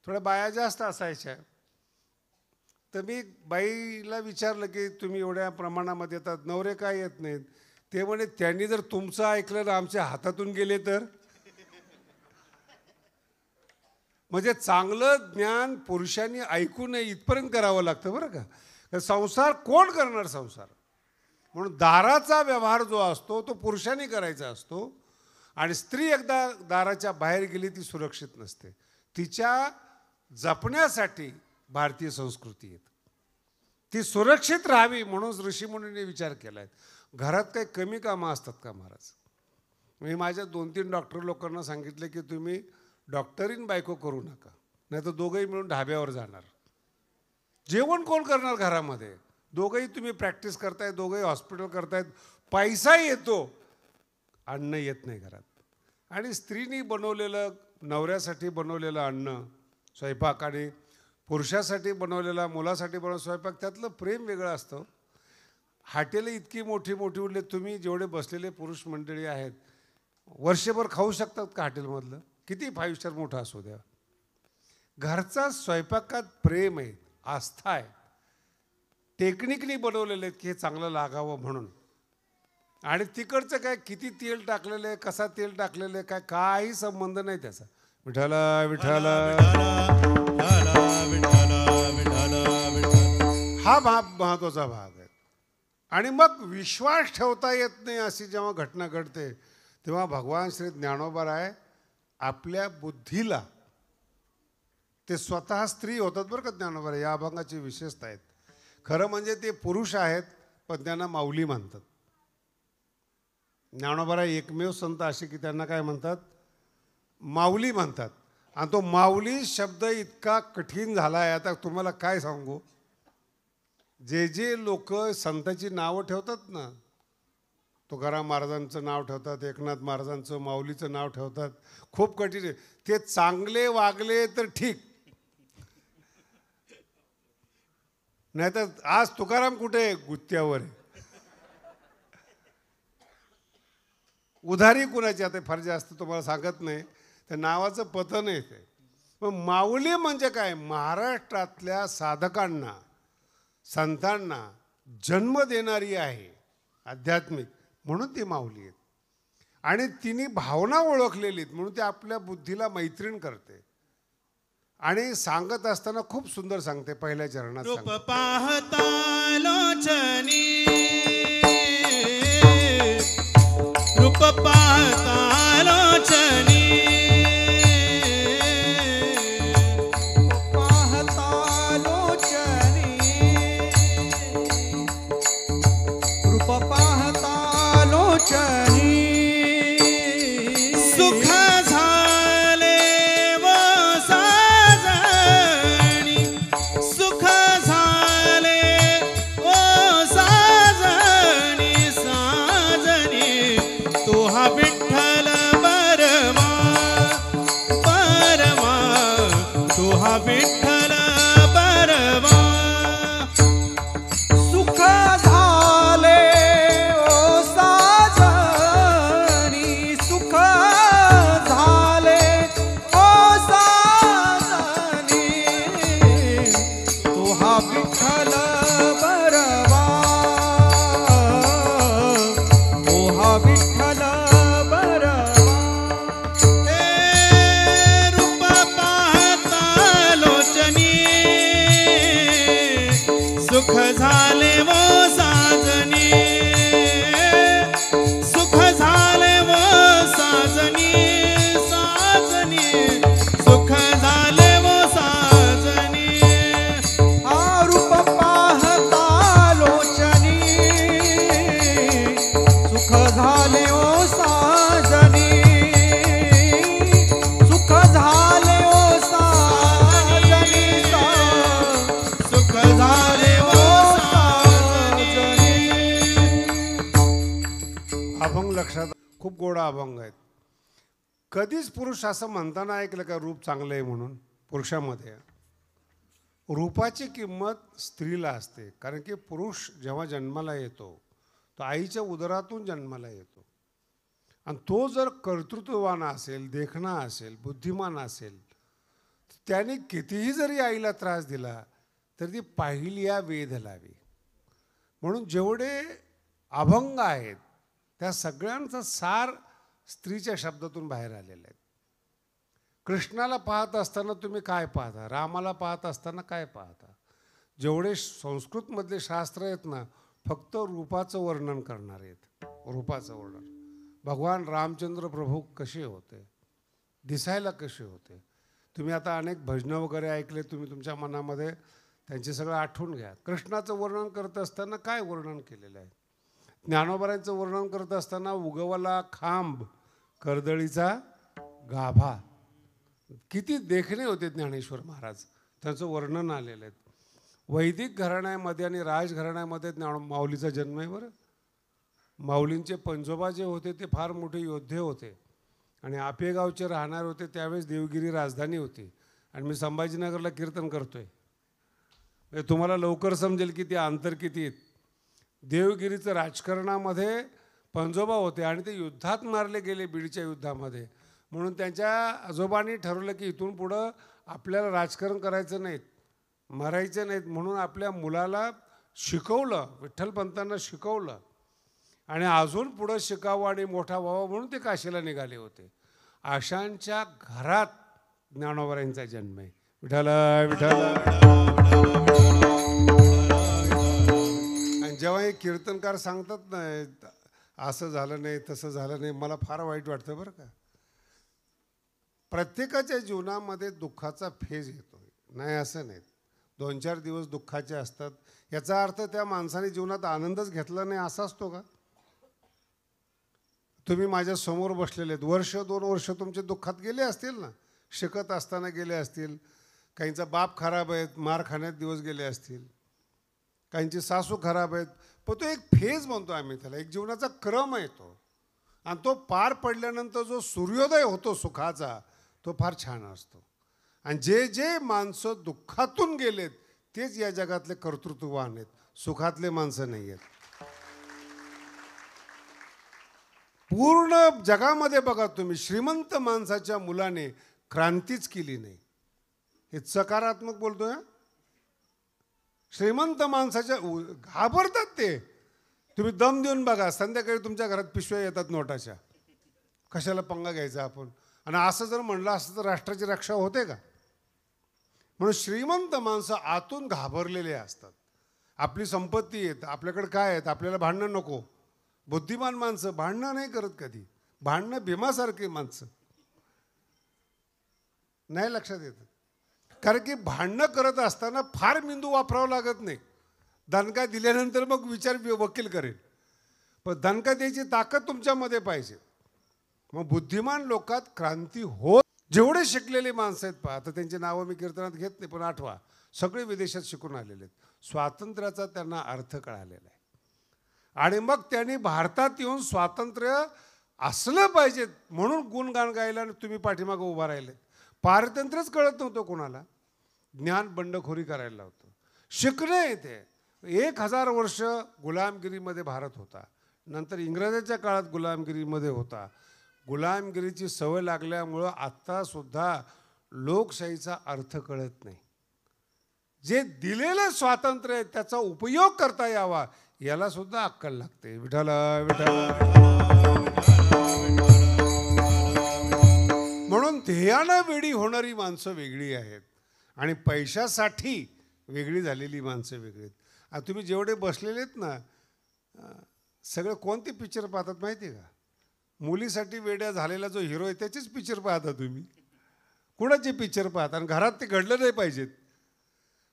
थोड्या बाया जास्त असायच्या. तर मी बाईला विचारलं की तुम्ही एवढ्या प्रमाणामध्ये येतात, नवरे काय येत नाहीत? ते म्हणे त्यांनी जर तुमचं ऐकलं ना आमच्या हातातून गेले तर. म्हणजे चांगलं ज्ञान पुरुषांनी ऐकू नये इथपर्यंत करावं लागतं बरं का. संसार कोण करणार संसार? म्हणून दाराचा व्यवहार जो असतो तो पुरुषांनी करायचा असतो. आणि स्त्री एकदा दाराच्या बाहेर गेली ती सुरक्षित नसते. तिच्या जपण्यासाठी भारतीय संस्कृती येते. ती सुरक्षित राहावी म्हणून ऋषीमुनींनी विचार केला आहे. घरात काही कमी कामं असतात का महाराज? मी माझ्या 2-3 डॉक्टर लोकांना सांगितले की तुम्ही डॉक्टरीन बायको करू नका, नाही तर दोघंही मिळून ढाब्यावर जाणार. जेवण कोण करणार घरामध्ये? दोघंही तुम्ही प्रॅक्टिस करताय, दोघंही हॉस्पिटल करतायत, पैसा येतो, अन्न येत नाही घरात. आणि स्त्रीनी बनवलेलं, नवऱ्यासाठी बनवलेलं अन्न स्वयंपाक आणि पुरुषासाठी बनवलेला, मुलासाठी बनवलेला स्वयंपाक, त्यातलं प्रेम वेगळं असतं. हॉटेलं इतकी मोठी मोठी उरले, तुम्ही जेवढे बसलेले पुरुष मंडळी आहेत वर्षभर खाऊ शकतात का हॉटेलमधलं? किती 5 स्टार मोठा असू द्या. घरचा स्वयंपाकात प्रेम आहे, आस्था आहे, टेक्निकली बनवलेले आहेत की हे चांगलं लागावं म्हणून. आणि तिकडचं काय किती तेल टाकलेलं आहे, कसा तेल टाकलेलं आहे, काय काही संबंध नाही त्याचा. विठाला विठाला हा महत्वाचा भाग आहे. आणि मग विश्वास ठेवता येत नाही अशी जेव्हा घटना घडते तेव्हा भगवान श्री ज्ञानोबाराय आपल्या बुद्धीला, ते स्वतः स्त्री होतात बरं का ज्ञानोबाराय, या अभंगाची विशेषता आहेत. खरं म्हणजे ते पुरुष आहेत पण त्यांना माऊली म्हणतात. ज्ञानोबाराय एकमेव संत असे की त्यांना काय म्हणतात? माऊली म्हणतात. आणि तो माऊली शब्द इतका कठीण झाला आहे, आता तुम्हाला काय सांगू. जे जे लोक संताची नावं ठेवतात ना, तुकाराम महाराजांचं नाव ठेवतात, एकनाथ महाराजांचं, माऊलीचं नाव ठेवतात, खूप कठीण आहे. ते चांगले वागले तर ठीक, नाहीतर आज तुकाराम कुठे आहे? गुत्त्यावर आहे. उधारी कुणाची आता फार जास्त तुम्हाला सांगत नाही, त्या नावाचं पतन आहे ते. पण माऊली म्हणजे काय? महाराष्ट्रातल्या साधकांना, संतांना जन्म देणारी आहे आध्यात्मिक, म्हणून ती माऊली आहेत. आणि तिने भावना ओळखलेलीत म्हणून ती आपल्या बुद्धीला मैत्रीण करते. आणि सांगत असताना खूप सुंदर सांगते. पहिल्या चरणात रूप पाहता लोचनी, रूप पाहता लोचनी, पाहता लोचनी, रूप पाहता लोचनी, सुख झाले व साजणी, सुख झाले व साजणी, साजणी तो हा विठ्ठल बरवा, बरवा तो हा विठ्ठल बरवा. सुख झाले ओ साजणी, सुख झाले ओ साजणी, तो हा विठ्ठल बरवा, तो हा विठ्ठल बरवा. हे रूप पाहता लोचनी, सुख झाले वो साजनी, सुख झाले वो साजनी, साजनी सुख झाले वो साजनी. हा रूप पाहता लोचनी, सुख झाले ओ साजनी, सुख झाले ओ साजनी, सुख झाले वो साजनी. अभंग लक्षात, खूप गोडा अभंग आहेत. कधीच पुरुष असं म्हणताना ऐकलं का रूप चांगलं आहे म्हणून? पुरुषामध्ये रूपाची किंमत स्त्रीला असते, कारण की पुरुष जेव्हा जन्माला येतो तो आईच्या उदरातून जन्माला येतो, आणि तो जर कर्तृत्ववान असेल, देखणा असेल, बुद्धिमान असेल, त्याने कितीही जरी आईला त्रास दिला तर ती पाहिल्या वेध लावी. म्हणून जेवढे अभंग आहेत त्या सगळ्यांचा सार स्त्रीच्या शब्दातून बाहेर आलेला आहे. कृष्णाला पाहत असताना तुम्ही काय पाहता? रामाला पाहत असताना काय पाहता? जेवढे संस्कृतमधले शास्त्र आहेत ना, फक्त रूपाचं वर्णन करणार आहेत. रूपाचं वर्णन. भगवान रामचंद्र प्रभू कसे होते, दिसायला कसे होते. तुम्ही आता अनेक भजनं वगैरे ऐकले, तुम्ही तुमच्या मनामध्ये त्यांचे सगळं आठवून घ्या. कृष्णाचं वर्णन करत असताना काय वर्णन केलेलं आहे? ज्ञानोबारांचं वर्णन करत असताना उगवला खांब कर्दळीचा गाभा. किती देखणे होते ज्ञानेश्वर महाराज, त्यांचं वर्णन आलेलं आहे. वैदिक घराण्यामध्ये आणि राजघराण्यामध्ये माऊलीचा जन्म आहे. बरं, माऊलींचे पंजोबा जे होते ते फार मोठे योद्धे होते आणि आपेगावचे राहणार होते. त्यावेळेस देवगिरी राजधानी होती आणि मी संभाजीनगरला कीर्तन करतोय. तुम्हाला लवकर समजेल की ते अंतर किती आहेत. देवगिरीचं राजकारणामध्ये पंजोबा होते आणि ते युद्धात मारले गेले, बीडच्या युद्धामध्ये. म्हणून त्यांच्या आजोबांनी ठरवलं की इथून पुढं आपल्याला राजकारण करायचं नाहीत, मरायचं नाहीत. म्हणून आपल्या मुलाला शिकवलं, विठ्ठलपंतांना शिकवलं आणि अजून पुढं शिकावं आणि मोठा व्हावा म्हणून ते काशीला निघाले होते. अशांच्या घरात ज्ञानोबारांचा जन्म आहे. विठ्ठल विठ्ठल. आणि जेव्हा हे कीर्तनकार सांगतात ना, असं झालं नाही, तसं झालं नाही, मला फार वाईट वाटतं बरं का. प्रत्येकाच्या जीवनामध्ये दुःखाचा फेज येतो, नाही असं नाही. 2-4 दिवस दुःखाचे असतात. याचा अर्थ त्या माणसाने जीवनात आनंदच घेतला नाही असा असतो का? तुम्ही माझ्या समोर बसलेले आहेत, 1-2 वर्ष तुमचे दुःखात गेले असतील ना. शिकत असताना गेले असतील, काहींचा बाप खराब आहेत, मार खाण्यात दिवस गेले असतील, काहींची सासू खराब आहेत. पण तो एक फेज म्हणतो आम्ही त्याला, एक जीवनाचा क्रम आहे तो. आणि तो पार पडल्यानंतर जो सूर्योदय होतो सुखाचा, तो फार छान असतो. आणि जे जे माणसं दुःखातून गेलेत तेच या जगातले कर्तृत्ववान आहेत, सुखातले माणसं नाही आहेत. पूर्ण जगामध्ये बघा तुम्ही, श्रीमंत माणसाच्या मुलाने क्रांतीच केली नाही. हे सकारात्मक बोलतोय. श्रीमंत माणसाच्या घाबरतात ते. तुम्ही दम देऊन बघा, संध्याकाळी तुमच्या घरात पिशव्या येतात नोटाच्या. कशाला पंगा घ्यायचा आपण? आणि असं जर म्हणलं असतं तर राष्ट्राची रक्षा होते का? म्हणून श्रीमंत माणसं आतून घाबरलेले असतात. आपली संपत्ती आहेत, आपल्याकडे काय आहेत, आपल्याला भांडणं नको. बुद्धिमान माणसं भांडणं नाही करत कधी. भांडणं भीमासारखी माणसं नाही लक्षात येतं. कारण की भांडणं करत असताना फार मेंदू वापरावा लागत नाही. दणका दिल्यानंतर मग विचार वकील करेल, पण दणका द्यायची ताकद तुमच्यामध्ये पाहिजे. मग बुद्धिमान लोकात क्रांती होत. जेवढे शिकलेले माणसं आहेत पहा, तर त्यांची नावं मी कीर्तनात घेत नाही, पण आठवा, सगळे विदेशात शिकून आलेले आहेत. स्वातंत्र्याचा त्यांना अर्थ कळालेला आहे आणि मग त्यांनी भारतात येऊन स्वातंत्र्य असलं पाहिजे म्हणून गुणगान गायला आणि तुम्ही पाठीमागं उभा राहिले. पारतंत्र्यच कळत नव्हतं कोणाला, ज्ञान बंडखोरी करायला लावतं. शिकणं येते. 1000 वर्ष गुलामगिरीमध्ये भारत होता, नंतर इंग्रजांच्या काळात गुलामगिरीमध्ये होता. गुलामगिरीची सवय लागल्यामुळं आत्तासुद्धा लोकशाहीचा अर्थ कळत नाही. जे दिलेलं स्वातंत्र्य आहे त्याचा उपयोग करता यावा याला सुद्धा अक्कल लागते. विठ्ठल विठ्ठल. म्हणून ध्येयानं वेडी होणारी माणसं वेगळी आहेत आणि पैशासाठी वेगळी झालेली माणसं वेगळी आहेत. आता तुम्ही जेवढे बसलेले आहेत ना, सगळे कोणते पिक्चर पाहतात माहिती आहे का? मुलीसाठी वेड्या झालेला जो हिरो आहे त्याचेच पिक्चर पाहता तुम्ही. कुणाचे पिक्चर पाहता? आणि घरात ते घडलं नाही पाहिजेत.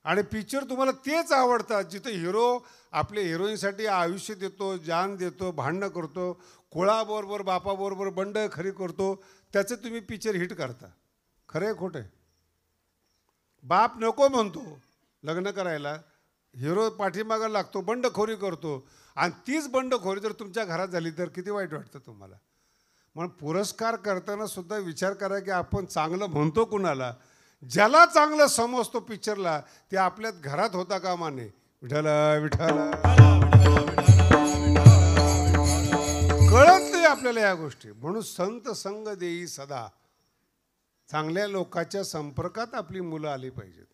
आणि पिक्चर तुम्हाला तेच आवडतात जिथे हिरो आपल्या हिरोईनसाठी आयुष्य देतो, जान देतो, भांडणं करतो, कुळाबरोबर बापाबरोबर बंड खरी करतो, त्याचे तुम्ही पिक्चर हिट करता. खरं आहे खोटं आहे? बाप नको म्हणतो लग्न करायला, हिरो पाठीमागा लागतो, बंडखोरी करतो, आणि तीच बंडखोरी जर तुमच्या घरात झाली तर किती वाईट वाटतं तुम्हाला. म्हणून पुरस्कार करताना सुद्धा विचार करा की आपण चांगलं म्हणतो कुणाला. ज्याला चांगलं समजतो पिक्चरला ते आपल्यात घरात होता कामा नये. विठाला विठाला कळत नाही आपल्याला या गोष्टी. म्हणून संत संग देई सदा. चांगल्या लोकांच्या संपर्कात आपली मुलं आली पाहिजेत.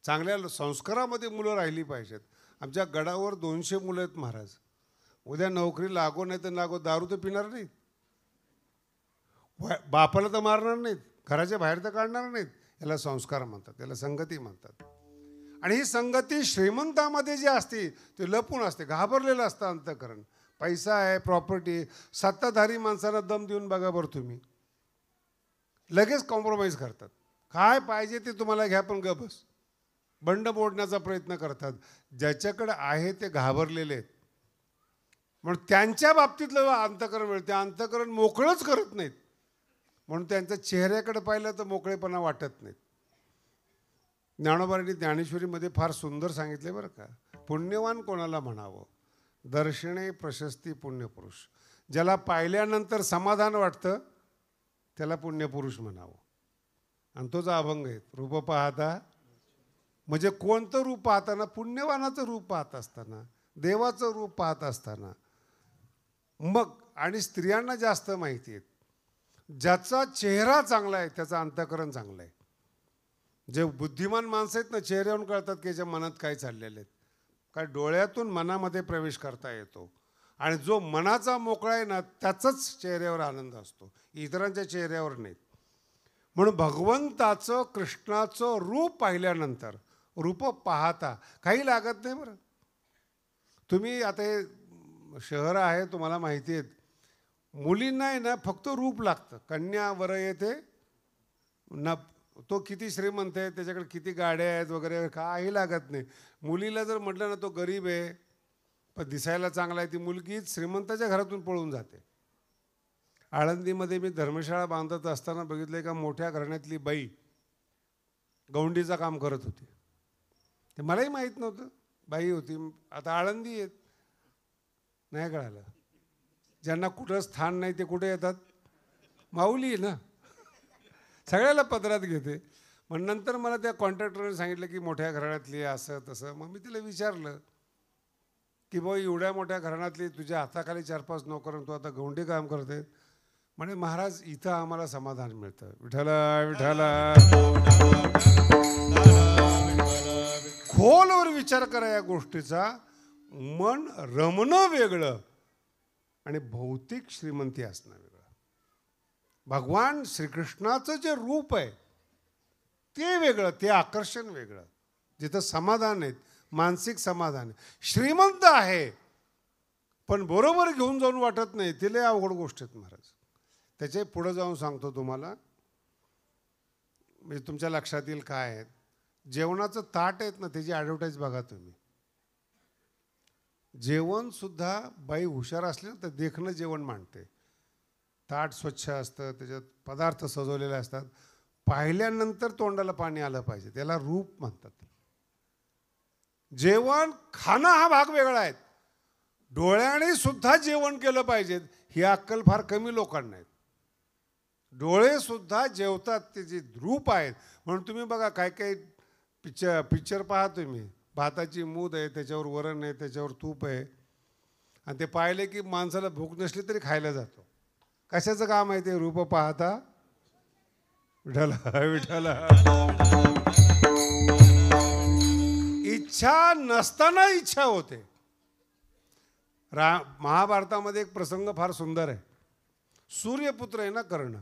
चांगल्या संस्कारामध्ये मुलं राहिली पाहिजेत. आमच्या गडावर 200 मुलं आहेत महाराज. उद्या नोकरी लागो नाही तर लागो, दारू तर पिणार नाहीत, बापाला तर मारणार नाहीत, घराच्या बाहेर तर काढणार नाहीत. याला संस्कार म्हणतात, याला संगती म्हणतात. आणि ही संगती श्रीमंतामध्ये जी असते ते लपून असते, घाबरलेलं असतं अंतःकरण. पैसा आहे, प्रॉपर्टी, सत्ताधारी माणसाला दम देऊन बघा बरं तुम्ही, लगेच कॉम्प्रोमाइज करतात. काय पाहिजे ते तुम्हाला घ्या पण ग बस. बंड मोडण्याचा प्रयत्न करतात. ज्याच्याकडे आहे ते घाबरलेले आहेत. म्हणून त्यांच्या बाबतीतलं अंतःकरण मिळते. अंतःकरण मोकळंच करत नाहीत. म्हणून त्यांच्या चेहऱ्याकडे पाहिलं तर मोकळेपणा वाटत नाहीत. ज्ञानोबांनी ज्ञानेश्वरीमध्ये फार सुंदर सांगितले बरं का. पुण्यवान कोणाला म्हणावं, दर्शने प्रशस्ती पुण्यपुरुष. ज्याला पाहिल्यानंतर समाधान वाटतं त्याला पुण्यपुरुष म्हणावं. आणि तोच अभंग आहे. रूप पाहता म्हणजे कोणतं रूप पाहताना, पुण्यवानाचं रूप पाहत असताना, देवाचं रूप पाहत असताना. मग आणि स्त्रियांना जास्त माहिती आहे. ज्याचा चेहरा चांगला आहे त्याचं अंतःकरण चांगलं आहे. जे बुद्धिमान माणसं आहेत ना, चेहऱ्यावरून कळतात की याच्या मनात काय चाललेले आहेत. काय डोळ्यातून मनामध्ये प्रवेश करता येतो. आणि जो मनाचा मोकळा आहे ना त्याचाच चेहऱ्यावर आनंद असतो, इतरांच्या चेहऱ्यावर नाहीत. म्हणून भगवंताचं कृष्णाचं रूप पाहिल्यानंतर, रूप पाहता काही लागत नाही बरं. तुम्ही आता हे शहर आहे तुम्हाला माहिती आहेत, मुलींना आहे ना फक्त रूप लागतं. कन्या वर येते ना, तो किती श्रीमंत आहे, त्याच्याकडे किती गाड्या आहेत वगैरे काही लागत नाही. मुलीला जर म्हटलं ना तो गरीब आहे पण दिसायला चांगला आहे, ती मुलगीच श्रीमंताच्या घरातून पळून जाते. आळंदीमध्ये मी धर्मशाळा बांधत असताना बघितलं एका मोठ्या घराण्यातली बाई गौंडीचं काम करत होती. ते मलाही माहीत नव्हतं, बाई होती. आता आळंदी आहेत नाही कळालं. ज्यांना कुठं स्थान नाही ते कुठे येतात, माऊली ना, सगळ्याला पदरात घेते. मग नंतर मला त्या कॉन्ट्रॅक्टरने सांगितलं की मोठ्या घराण्यातली असं तसं. मग मी तिला विचारलं की भाऊ एवढ्या मोठ्या घराण्यातली तुझ्या हाताखाली 4-5 नोकर, तू आता गौंडी काम करते. म्हणे महाराज इथं आम्हाला समाधान मिळतं. विठाला विठाला. खोलवर विचार करा या गोष्टीचा. मन रमणं वेगळं आणि भौतिक श्रीमंती असणं वेगळं. भगवान श्रीकृष्णाचं जे रूप आहे ते वेगळं, ते आकर्षण वेगळं. जिथं समाधान आहेत, मानसिक समाधान आहे. श्रीमंत आहे पण बरोबर घेऊन जाऊन वाटत नाही, ते लय अवघड गोष्ट आहेत महाराज. त्याच्या पुढे जाऊन सांगतो तुम्हाला, म्हणजे तुमच्या लक्षात येईल काय आहेत. जेवणाचं ताट आहेत ना त्याची ॲडव्हर्टाईज बघा तुम्ही. जेवण सुद्धा बाई हुशार असले ना तर देखणं जेवण मांडते. ताट स्वच्छ असतं, त्याच्यात पदार्थ सजवलेले असतात. पाहिल्यानंतर तोंडाला पाणी आलं पाहिजे, त्याला रूप म्हणतात. जेवण खाणं हा भाग वेगळा आहे. डोळ्याने सुद्धा जेवण केलं पाहिजे ही अक्कल फार कमी लोकांना आहे. डोळे सुद्धा जेवतात, ते जे रूप आहेत. म्हणून तुम्ही बघा काय काय पिक्चर पहा तुम्ही, भाताची मूद आहे, त्याच्यावर वरण आहे, त्याच्यावर तूप आहे, आणि ते पाहिले की माणसाला भूक नसली तरी खायला जातो. कशाचं काम आहे ते? रूप पाहता विठाला विठाला. इच्छा नसताना इच्छा होते. महाभारतामध्ये एक प्रसंग फार सुंदर आहे. सूर्यपुत्र आहे ना कर्ण,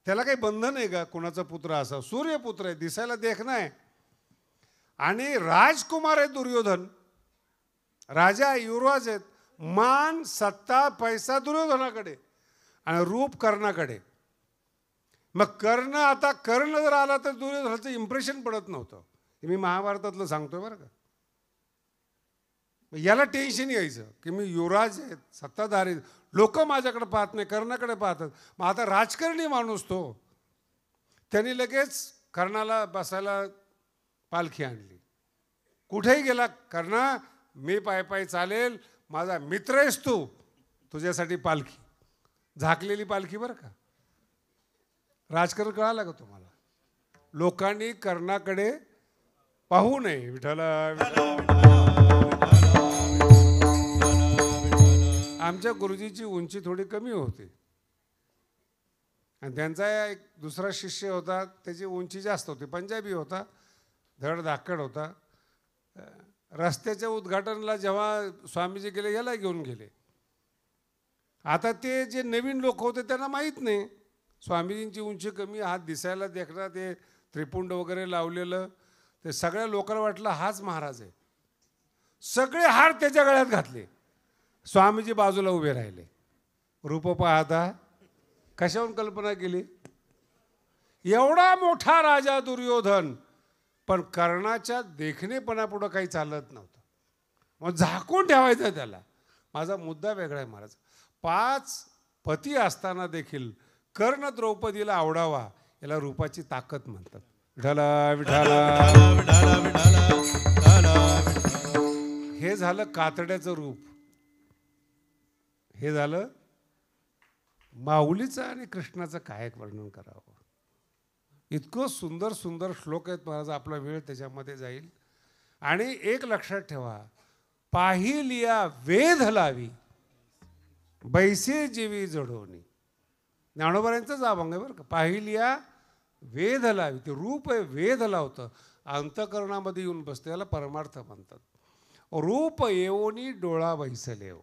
त्याला काही बंधन आहे का कोणाचा पुत्र असा? सूर्यपुत्र आहे, दिसायला देखणं आहे, आणि राजकुमार आहे दुर्योधन. राजा युवराज आहेत. मान सत्ता पैसा दुर्योधनाकडे आणि रूप कर्णाकडे. मग कर्ण जर आला तर दुर्योधनाचं इम्प्रेशन पडत नव्हतं. हे मी महाभारतातलं सांगतोय बरं का. याला टेन्शन यायचं की मी युवराज आहेत, सत्ताधारी, लोक माझ्याकडे पाहत नाही, कर्णाकडे पाहतात. मग आता राजकारणी माणूस तो, त्यांनी लगेच कर्णाला बसायला पालखी आणली. कुठेही गेला, कर्णा मी पाय पाय चालेल, माझा मित्र आहेस तू, तुझ्यासाठी पालखी, झाकलेली पालखी बरं का. राजकारण कळालं का तुम्हाला? लोकांनी कर्णाकडे पाहू नये. विठ्ठला आमच्या गुरुजीची उंची थोडी कमी होती आणि त्यांचा एक दुसरा शिष्य होता, त्याची उंची जास्त होती, पंजाबी होता, धड धाकड होता. रस्त्याच्या उद्घाटनाला जेव्हा स्वामीजी गेले, याला घेऊन गेले. आता ते जे नवीन लोक होते त्यांना माहीत नाही स्वामीजींची उंची कमी, हात दिसायला देखणं, ते त्रिपुंड वगैरे लावलेलं, ते सगळ्या लोकांना वाटलं हाच महाराज आहे. सगळे हार त्याच्या गळ्यात घातले. स्वामीजी बाजूला उभे राहिले. रूप पाहता कशावरून कल्पना केली? एवढा मोठा राजा दुर्योधन, पण कर्णाच्या देखणेपणापुढं काही चालत नव्हतं. मग झाकून ठेवायचं त्याला. माझा मुद्दा वेगळा आहे महाराज. 5 पती असताना देखील कर्ण द्रौपदीला आवडावा, याला रूपाची ताकद म्हणतात. विठाला विठाला विठाला विठाला विठाला. हे झालं कातड्याचं रूप. हे झालं माऊलीचं आणि कृष्णाचं काय वर्णन करावं. इतकं सुंदर सुंदर श्लोक आहेत महाराज, आपला वेळ त्याच्यामध्ये जाईल. आणि एक लक्षात ठेवा, पाहिलिया वेध लावी बैसे जीवी जडोनी. ज्ञानोबांचाच अभंग आहे बरं का. पाहिलिया वेध लावी, ते रूप आहे, वेध लावतं, अंतकरणामध्ये येऊन बसतं, याला परमार्थ म्हणतात. रूप येवोनी डोळा बैसलेव.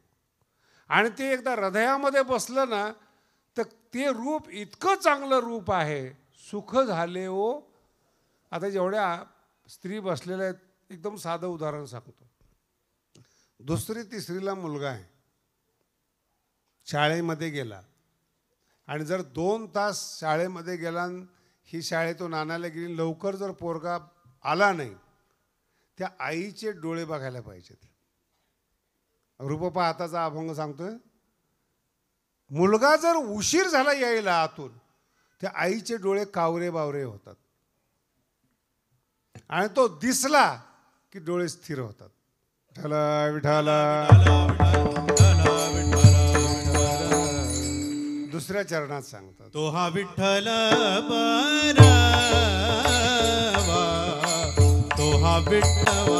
आणि ते एकदा हृदयामध्ये बसलं ना, तर ते रूप इतकं चांगलं रूप आहे, सुख झाले हो. आता जेवढ्या स्त्री बसलेल्या आहेत, एकदम साधं उदाहरण सांगतो. 2री 3रीला मुलगा आहे, शाळेमध्ये गेला, आणि जर 2 तास शाळेमध्ये गेला, ही शाळेतून आणायला गेली, लवकर जर पोरगा आला नाही, त्या आईचे डोळे बघायला पाहिजेत. रूप पाहताचा अभंग सांगतोय. मुलगा जर उशीर झाला यायला आतून, त्या आईचे डोळे कावरे बावरे होतात, आणि तो दिसला की डोळे स्थिर होतात. विठाला विठाला. दुसऱ्या चरणात सांगतात, तो हा विठ्ठल बरवा, तो हा विठ्ठवा.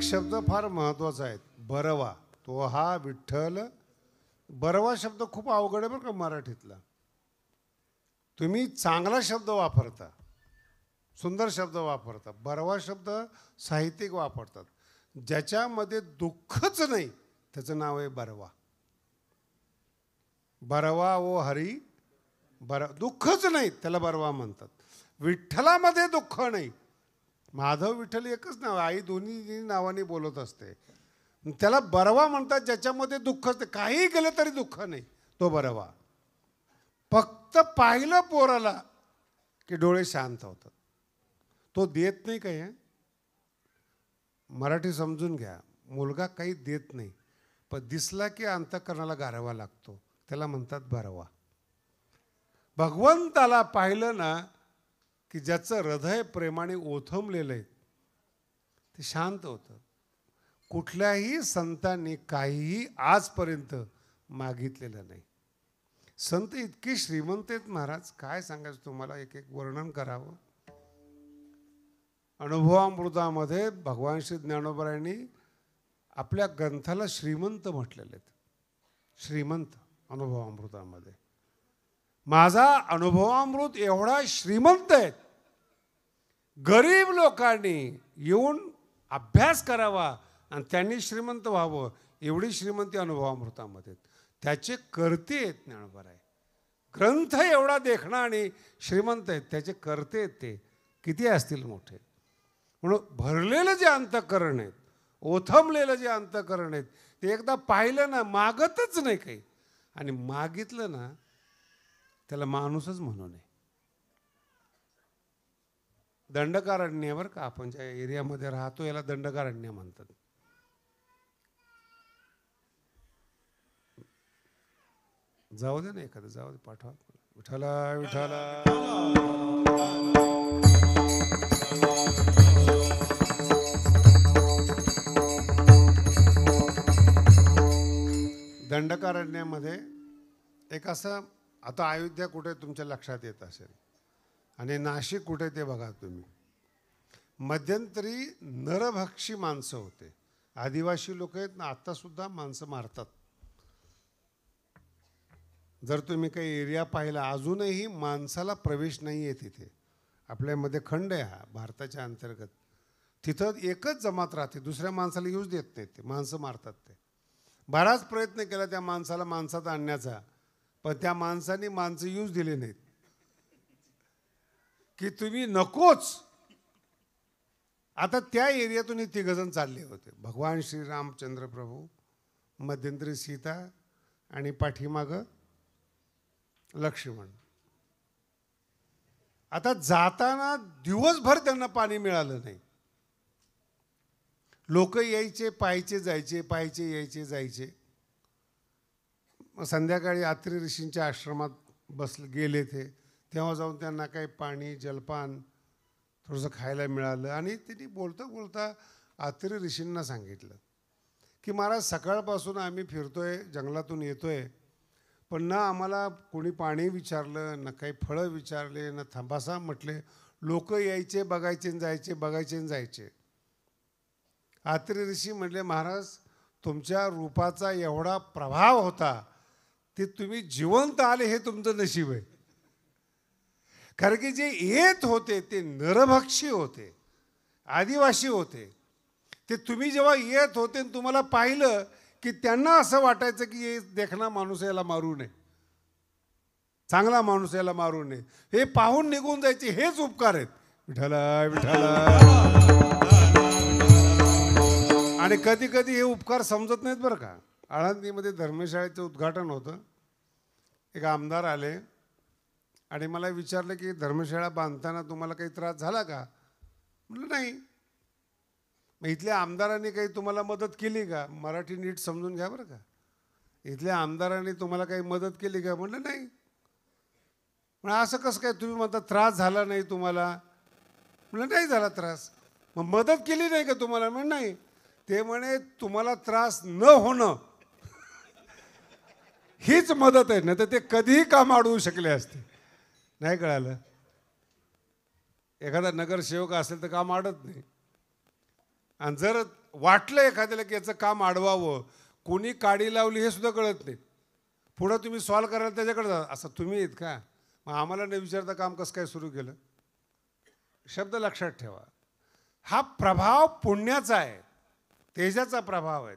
शब्द फार महत्त्वाचा आहे. बरवा, तो हा विठ्ठल. बरवा शब्द खूप अवघड आहे बरं का मराठीतला. तुम्ही चांगला शब्द वापरता, सुंदर शब्द वापरता. बरवा शब्द साहित्यिक वापरतात. ज्याच्यामध्ये दुःखच नाही त्याचं नाव आहे बरवा. बरवा ओ हरी दुःखच नाही त्याला बरवा म्हणतात. विठ्ठलामध्ये दुःख नाही. माधव विठ्ठल एकच नाव, आई दोन्ही नावाने बोलत असते, त्याला बरवा म्हणतात. ज्याच्यामध्ये दुःखच नाही, काही केलं तरी दुःख नाही, तो बरवा. फक्त पाहिलं पोराला की डोळे शांत होतात. तो देत नाही काही. मराठी समजून घ्या. मुलगा काही देत नाही, पण दिसला की अंतःकरणाला गारवा लागतो, त्याला म्हणतात बरवा. भगवंताला पाहिलं ना की ज्याचं हृदय प्रेमाने ओथंबलेलं आहे ते शांत होतं. कुठल्याही संतांनी काहीही आजपर्यंत मागितलेलं नाही. संत इतके श्रीमंत आहेत महाराज, काय सांगायचं तुम्हाला, एक एक वर्णन करावं. अनुभवामृतामध्ये भगवान श्री ज्ञानोबरायांनी आपल्या ग्रंथाला श्रीमंत म्हटलेले आहेत. श्रीमंत अनुभवामृतामध्ये माझा अनुभवामृत एवढा श्रीमंत आहे, गरीब लोकांनी येऊन अभ्यास करावा आणि त्यांनी श्रीमंत व्हावं, एवढी श्रीमंती अनुभवामृतामध्ये. त्याचे कर्ते आहेत ज्ञानोबा राय. ग्रंथ एवढा देखणा आणि श्रीमंत आहेत, त्याचे कर्ते आहेत ते किती असतील मोठे. म्हणून भरलेलं जे अंतःकरण आहेत, ओथंबलेलं जे अंतःकरण आहेत, ते एकदा पाहिलं ना मागतच नाही काही, आणि मागितलं ना त्याला माणूसच म्हणू नये. दंडकारण्य बरं का, आपण ज्या एरियामध्ये राहतो याला दंडकारण्य म्हणतात. जाऊ दे ना एखादं, जाऊ दे, पाठवा. विठाला विठाला. दंडकारण्यामध्ये एक असं, आता अयोध्या कुठे तुमच्या लक्षात येत असेल आणि नाशिक कुठे ते बघा तुम्ही. मध्यंतरी नरभक्षी माणसं होते, आदिवासी लोक आहेत ना, आत्तासुद्धा माणसं मारतात. जर तुम्ही काही एरिया पाहिला, अजूनही माणसाला प्रवेश नाही आहे तिथे. आपल्यामध्ये खंड आहे हा भारताच्या अंतर्गत, तिथं एकच जमात राहते, दुसऱ्या माणसाला येऊच देत नाहीत ते, माणसं मारतात ते. बराच प्रयत्न केला त्या माणसाला माणसात आणण्याचा, पण त्या माणसाने माणसं येऊच दिले नाहीत, की तुम्ही नकोच. आता त्या एरियातून हे तिघजण चालले होते, भगवान श्रीरामचंद्र प्रभू, मध्यंतरी सीता आणि पाठीमागं लक्ष्मण. आता जाताना दिवसभर त्यांना पाणी मिळालं नाही. लोक यायचे, पायचे जायचे, पायचे यायचे जायचे. संध्याकाळी अत्री ऋषींच्या आश्रमात गेले ते, तेव्हा जाऊन त्यांना काही पाणी, जलपान, थोडंसं खायला मिळालं. आणि त्यांनी बोलता बोलता अत्री ऋषींना सांगितलं की महाराज, सकाळपासून आम्ही फिरतोय, जंगलातून येतोय, पण ना आम्हाला कोणी पाणी विचारलं, ना काही फळं विचारले, ना थांबासा म्हटले. लोक यायचे, बघायचे जायचे, बघायचे जायचे. अत्री ऋषी म्हटले, महाराज तुमच्या रूपाचा एवढा प्रभाव होता, ते तुम्ही जिवंत आले हे तुमचं नशीब आहे. कारण की जे येत होते ते नरभक्षी होते, आदिवासी होते. ते तुम्ही जेव्हा येत होते आणि तुम्हाला पाहिलं की त्यांना असं वाटायचं की हे देखणा माणूस याला मारू नये, चांगला माणूस याला मारू नये, हे पाहून निघून जायचे. हेच उपकार आहेत. विठाला विठाला. आणि कधी कधी हे उपकार समजत नाहीत बरं का. आळंदीमध्ये धर्मशाळेचं उद्घाटन होतं. एक आमदार आले आणि मला विचारलं की धर्मशाळा बांधताना तुम्हाला काही त्रास झाला का? म्हटलं नाही. मग इथल्या आमदारांनी काही तुम्हाला मदत केली का? मराठी नीट समजून घ्या बरं का. इथल्या आमदारांनी तुम्हाला काही मदत केली का? म्हटलं नाही. पण असं कसं काय तुम्ही म्हणता त्रास झाला नाही तुम्हाला? म्हटलं नाही झाला त्रास. मग मदत केली नाही का तुम्हाला? म्हण नाही. ते म्हणे तुम्हाला त्रास न होणं हीच मदत आहे ना, तर ते कधीही काम अडवू शकले असते. नाही कळालं? एखादा नगरसेवक असेल तर काम अडत नाही. आणि जर वाटलं एखाद्याला की याचं काम अडवावं, कोणी काडी लावली हे सुद्धा कळत नाही, पुढं तुम्ही सॉल्व करायला त्याच्याकडे जा. असं तुम्ही आहेत का? मग आम्हाला न विचारता काम कसं काय सुरू केलं? शब्द लक्षात ठेवा. हा प्रभाव पुण्याचा आहे, तेजाचा प्रभाव आहे.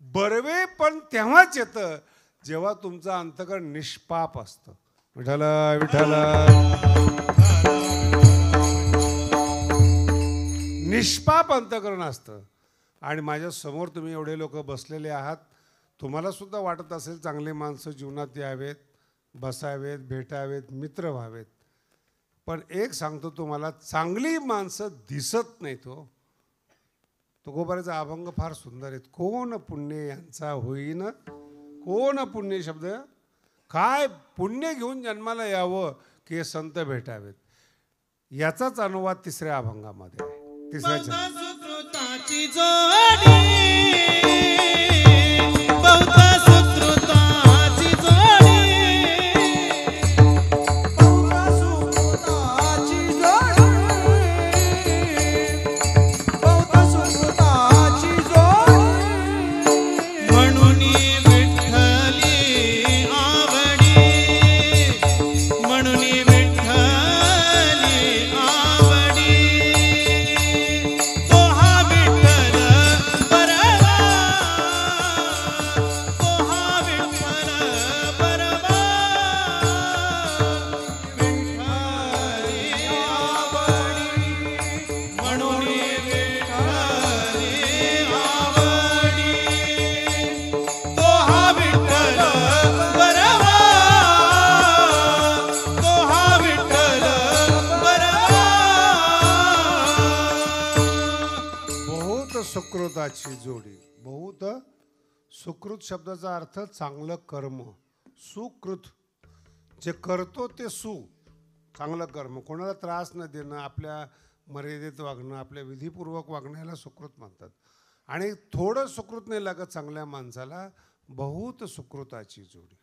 बरवे पण तेव्हाच येतं जेव्हा तुमचं अंतःकरण निष्पाप असतं. विठ्ठल विठ्ठल. निष्पाप अंतःकरण असतं. आणि माझ्या समोर तुम्ही एवढे लोक बसलेले आहात, तुम्हाला सुद्धा वाटत असेल चांगले माणसं जीवनात यावेत, बसावेत, भेटावेत, मित्र व्हावेत. पण एक सांगतो तुम्हाला, चांगली माणसं दिसत नाहीत हो. तुकोबाराचा अभंग फार सुंदर आहेत. कोण पुण्य यांचा होईन, कोण पुण्य शब्द, काय पुण्य घेऊन जन्माला यावं की हे संत भेटावेत. याचाच अनुवाद तिसऱ्या अभंगामध्ये आहे. तिसऱ्या सुकृताची जोडी, बहुता सुकृताची जोडी, बहुता सुकृताची जोडी, बहुता सुकृताची जोडी, म्हणून विठ्ठली आवडी, सुकृताची जोडी. बहुत सुकृत शब्दाचा अर्थ चांगलं कर्म. सुकृत जे करतो ते चांगलं कर्म, कोणाला त्रास न देणं, आपल्या मर्यादेत वागणं, आपल्या विधीपूर्वक वागण्याला सुकृत म्हणतात. आणि थोडं सुकृत नाही लागत चांगल्या माणसाला, बहुत सुकृताची जोडी.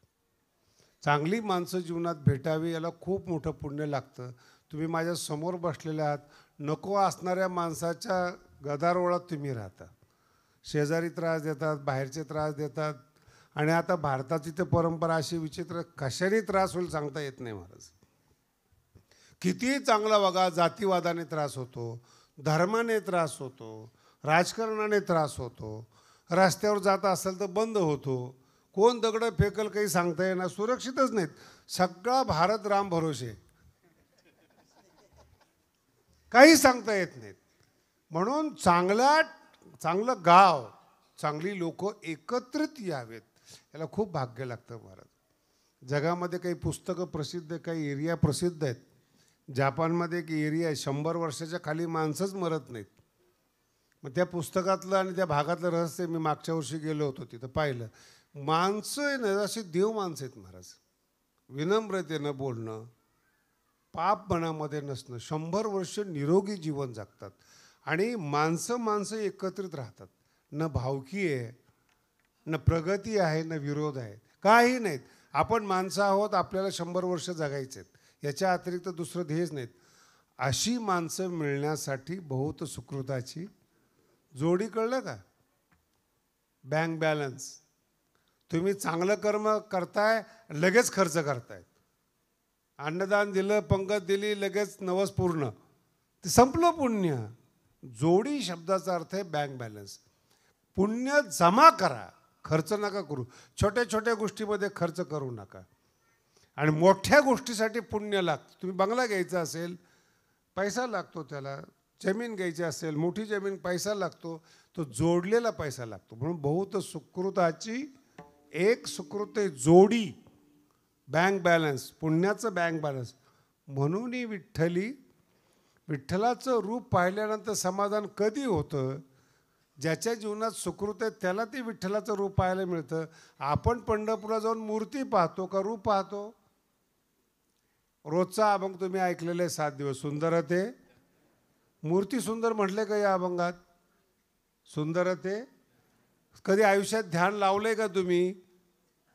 चांगली माणसं जीवनात भेटावी याला खूप मोठं पुण्य लागतं. तुम्ही माझ्या समोर बसलेले आहात, नको असणाऱ्या माणसाच्या गदारोळात तुम्ही राहता. शेजारी त्रास देतात, बाहेरचे त्रास देतात. आणि आता भारताची तर परंपरा अशी विचित्र, कशाने त्रास होईल सांगता येत नाही महाराज. कितीही चांगला वागा, जातीवादाने त्रास होतो, धर्माने त्रास होतो, राजकारणाने त्रास होतो, रस्त्यावर जात असेल तर बंद होतो, कोण दगडं फेकल काही सांगता येणार, सुरक्षितच नाहीत. सगळा भारत राम भरोसे, काही सांगता येत नाहीत. म्हणून चांगलं गाव, चांगली लोक एकत्रित यावेत, याला खूप भाग्य लागतं महाराज. जगामध्ये काही पुस्तकं प्रसिद्ध, काही एरिया प्रसिद्ध आहेत. जपानमध्ये एक एरिया आहे, 100 वर्षाच्या खाली माणसंच मरत नाहीत. मग त्या पुस्तकातलं आणि त्या भागातलं रहस्य मी मागच्या वर्षी गेलो होतो, तिथं पाहिलं. माणसं आहे ना, अशी देव माणसं आहेत महाराज. विनम्रतेनं बोलणं, पाप मनामध्ये नसणं, 100 वर्ष निरोगी जीवन जगतात. आणि माणसं एकत्रित राहतात. न भावकी आहे, न प्रगती आहे, न विरोध आहे, काही नाहीत. आपण माणसं आहोत, आपल्याला 100 वर्ष जगायचे आहेत, याच्या अतिरिक्त दुसरं ध्येयच नाहीत. अशी माणसं मिळण्यासाठी बहुत सुकृताची जोडी. कळलं का? Bank balance. तुम्ही चांगलं कर्म करताय, लगेच खर्च करतायत. अन्नदान दिलं, पंगत दिली, लगेच नवस पूर्ण, ते संपलं पुण्य. जोडी शब्दाचा अर्थ आहे बँक बॅलन्स. पुण्य जमा करा, खर्च नका करू. छोट्या छोट्या गोष्टीमध्ये खर्च करू नका. आणि मोठ्या गोष्टीसाठी पुण्य लागतं. तुम्ही बंगला घ्यायचा असेल, पैसा लागतो त्याला. जमीन घ्यायची असेल, मोठी जमीन, पैसा लागतो. तो जोडलेला पैसा लागतो. म्हणून बहुत सुकृताची एक सुकृत जोडी, बँक बॅलन्स, पुण्याचं बँक बॅलन्स. म्हणून विठ्ठलाचं रूप पाहिल्यानंतर समाधान कधी होतं? ज्याच्या जीवनात सुकृत आहे त्याला ते विठ्ठलाचं रूप पाहायला मिळतं. आपण पंढरपूरला जाऊन मूर्ती पाहतो का रूप पाहतो? रोजचा अभंग तुम्ही ऐकलेले 7 दिवस. सुंदर ते मूर्ती सुंदर म्हटले का या अभंगात? सुंदर ते कधी आयुष्यात ध्यान लावलंय का तुम्ही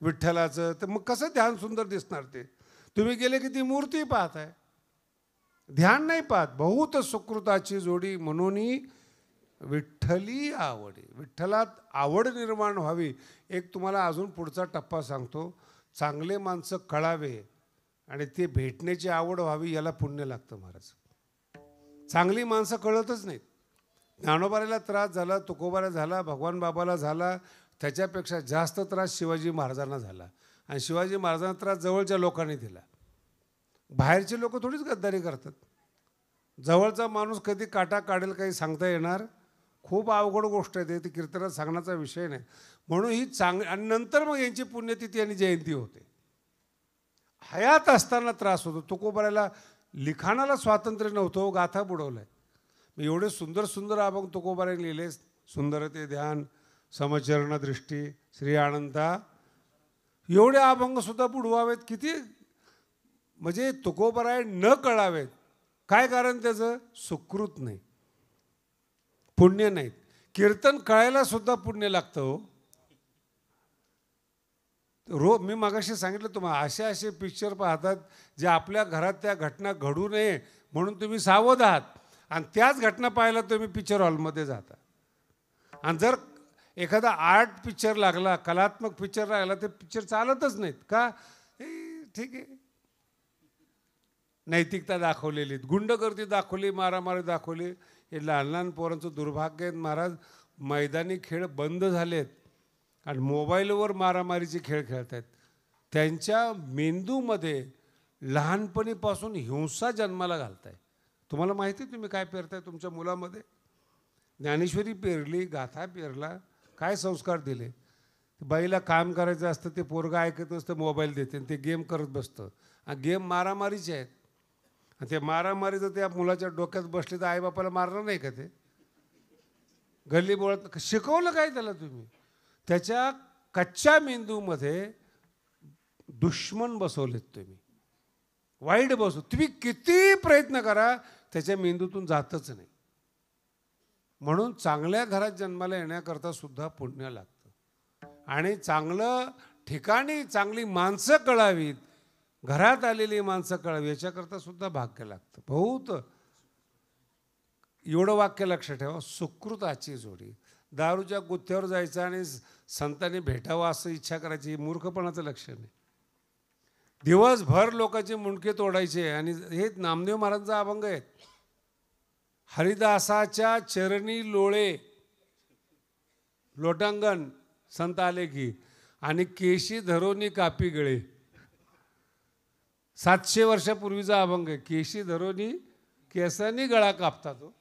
विठ्ठलाचं? तर मग कसं ध्यान सुंदर दिसणार ते? तुम्ही गेले की ती मूर्ती पाहताय, ध्यान नाही पाहत. बहुत सुकृताची जोडी. म्हणून विठ्ठली आवडी, विठ्ठलात आवड निर्माण व्हावी. एक तुम्हाला अजून पुढचा टप्पा सांगतो. चांगले माणसं कळावे आणि ते भेटण्याची आवड व्हावी, याला पुण्य लागतं महाराज. चांगली माणसं कळतच नाहीत. ज्ञानोबाला त्रास झाला, तुकोबाला झाला, भगवान बाबाला झाला, त्याच्यापेक्षा जास्त त्रास शिवाजी महाराजांना झाला. आणि शिवाजी महाराजांना त्रास जवळच्या लोकांनी दिला. बाहेरचे लोक थोडीच गद्दारी करतात. जवळचा माणूस कधी काटा काढेल काही सांगता येणार? खूप अवघड गोष्ट आहे ती, कीर्तनात सांगण्याचा विषय नाही. म्हणून ही आणि नंतर मग यांची पुण्यतिथी आणि जयंती होते. हयात असताना त्रास होतो. तुकोबाला लिखाणाला स्वातंत्र्य नव्हतं, गाथा बुडवलाय. मी एवढे सुंदर सुंदर अभंग तुकोबाने लिहिले. सुंदर ते ध्यान, समचरण दृष्टी, श्री आनंदा, एवढे अभंगसुद्धा बुडवावेत. किती म्हणजे तुकोबाराय न कळावेत. काय कारण त्याचं? सुकृत नाही, पुण्य नाहीत. कीर्तन कळायला सुद्धा पुण्य लागतं हो. मी मागाशी सांगितलं तुम्हाला, असे पिक्चर पाहतात जे आपल्या घरात त्या घटना घडू नये म्हणून तुम्ही सावध आहात. आणि त्याच घटना पाहायला तुम्ही पिक्चर हॉलमध्ये जाता. आणि जर एखादा आर्ट पिक्चर लागला, कलात्मक पिक्चर लागला, ते पिक्चर चालतच नाहीत. का? ठीक आहे, नैतिकता दाखवलेली, गुंडगर्दी दाखवली, मारामारी दाखवली. हे लहान लहान पोरांचं दुर्भाग्य आहे महाराज. मैदानी खेळ बंद झालेत आणि मोबाईलवर मारामारीचे खेळ खेळत आहेत. त्यांच्या मेंदूमध्ये लहानपणीपासून हिंसा जन्माला घालताय. तुम्हाला माहिती आहे तुम्ही काय पेरताय तुमच्या मुलामध्ये? ज्ञानेश्वरी पेरली, गाथा पेरला, काय संस्कार दिले? बाईला काम करायचं असतं, ते पोरगा ऐकत असतं, मोबाईल देते, ते गेम करत बसतं. आणि गेम मारामारीचे आहेत. आणि ते मारामारी जर त्या मुलाच्या डोक्यात बसले तर आईबापाला मारणार नाही का ते? गल्लीबोळात शिकवलं काय त्याला तुम्ही? त्याच्या कच्च्या मेंदूमध्ये दुश्मन बसवलेत तुम्ही, वाईट बसव. तुम्ही किती प्रयत्न करा त्याच्या मेंदूतून जातच नाही. म्हणून चांगल्या घरात जन्माला येण्याकरता सुद्धा पुण्य लागतं. आणि चांगलं ठिकाणी चांगली माणसं कळावीत, घरात आलेली माणसं कळावी, याच्याकरता सुद्धा भाग्य लागतं. बहुत एवढं वाक्य लक्षात ठेवा, सुकृताची जोडी. दारूच्या गुत्थ्यावर जायचं आणि संतांनी भेटावं असं इच्छा करायची, ही मूर्खपणाचं लक्षण आहे. दिवसभर लोकांचे मुंडके तोडायचे. आणि हे नामदेव महाराजांचा अभंग आहेत. हरिदासाच्या चरणी लोळे लोटांगण संत आले की, आणि केशी धरोनी कापी गळे. 700 वर्षापूर्वीचा अभंग आहे. केशी धरोनी केसांनी गळा कापता तो,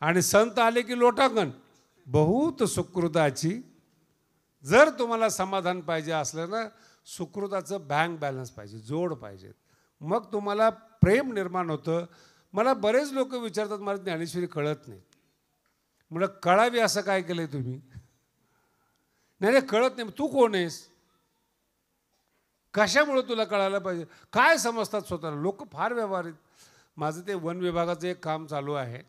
आणि संत आले की लोटांगण. बहुत सुकृताची. जर तुम्हाला समाधान पाहिजे असलं ना, सुकृताचं बँक बॅलन्स पाहिजे, जोड पाहिजे, मग तुम्हाला प्रेम निर्माण होतं. मला बरेच लोक विचारतात, मला ज्ञानेश्वरी कळत नाही. मला कळावी असं काय केलंय तुम्ही? नाही कळत नाही. तू कोण आहेस? कशामुळे तुला कळायला पाहिजे? काय समजतात स्वतःला? लोक फार व्यवहारित. माझं ते वन विभागाचं एक काम चालू आहे,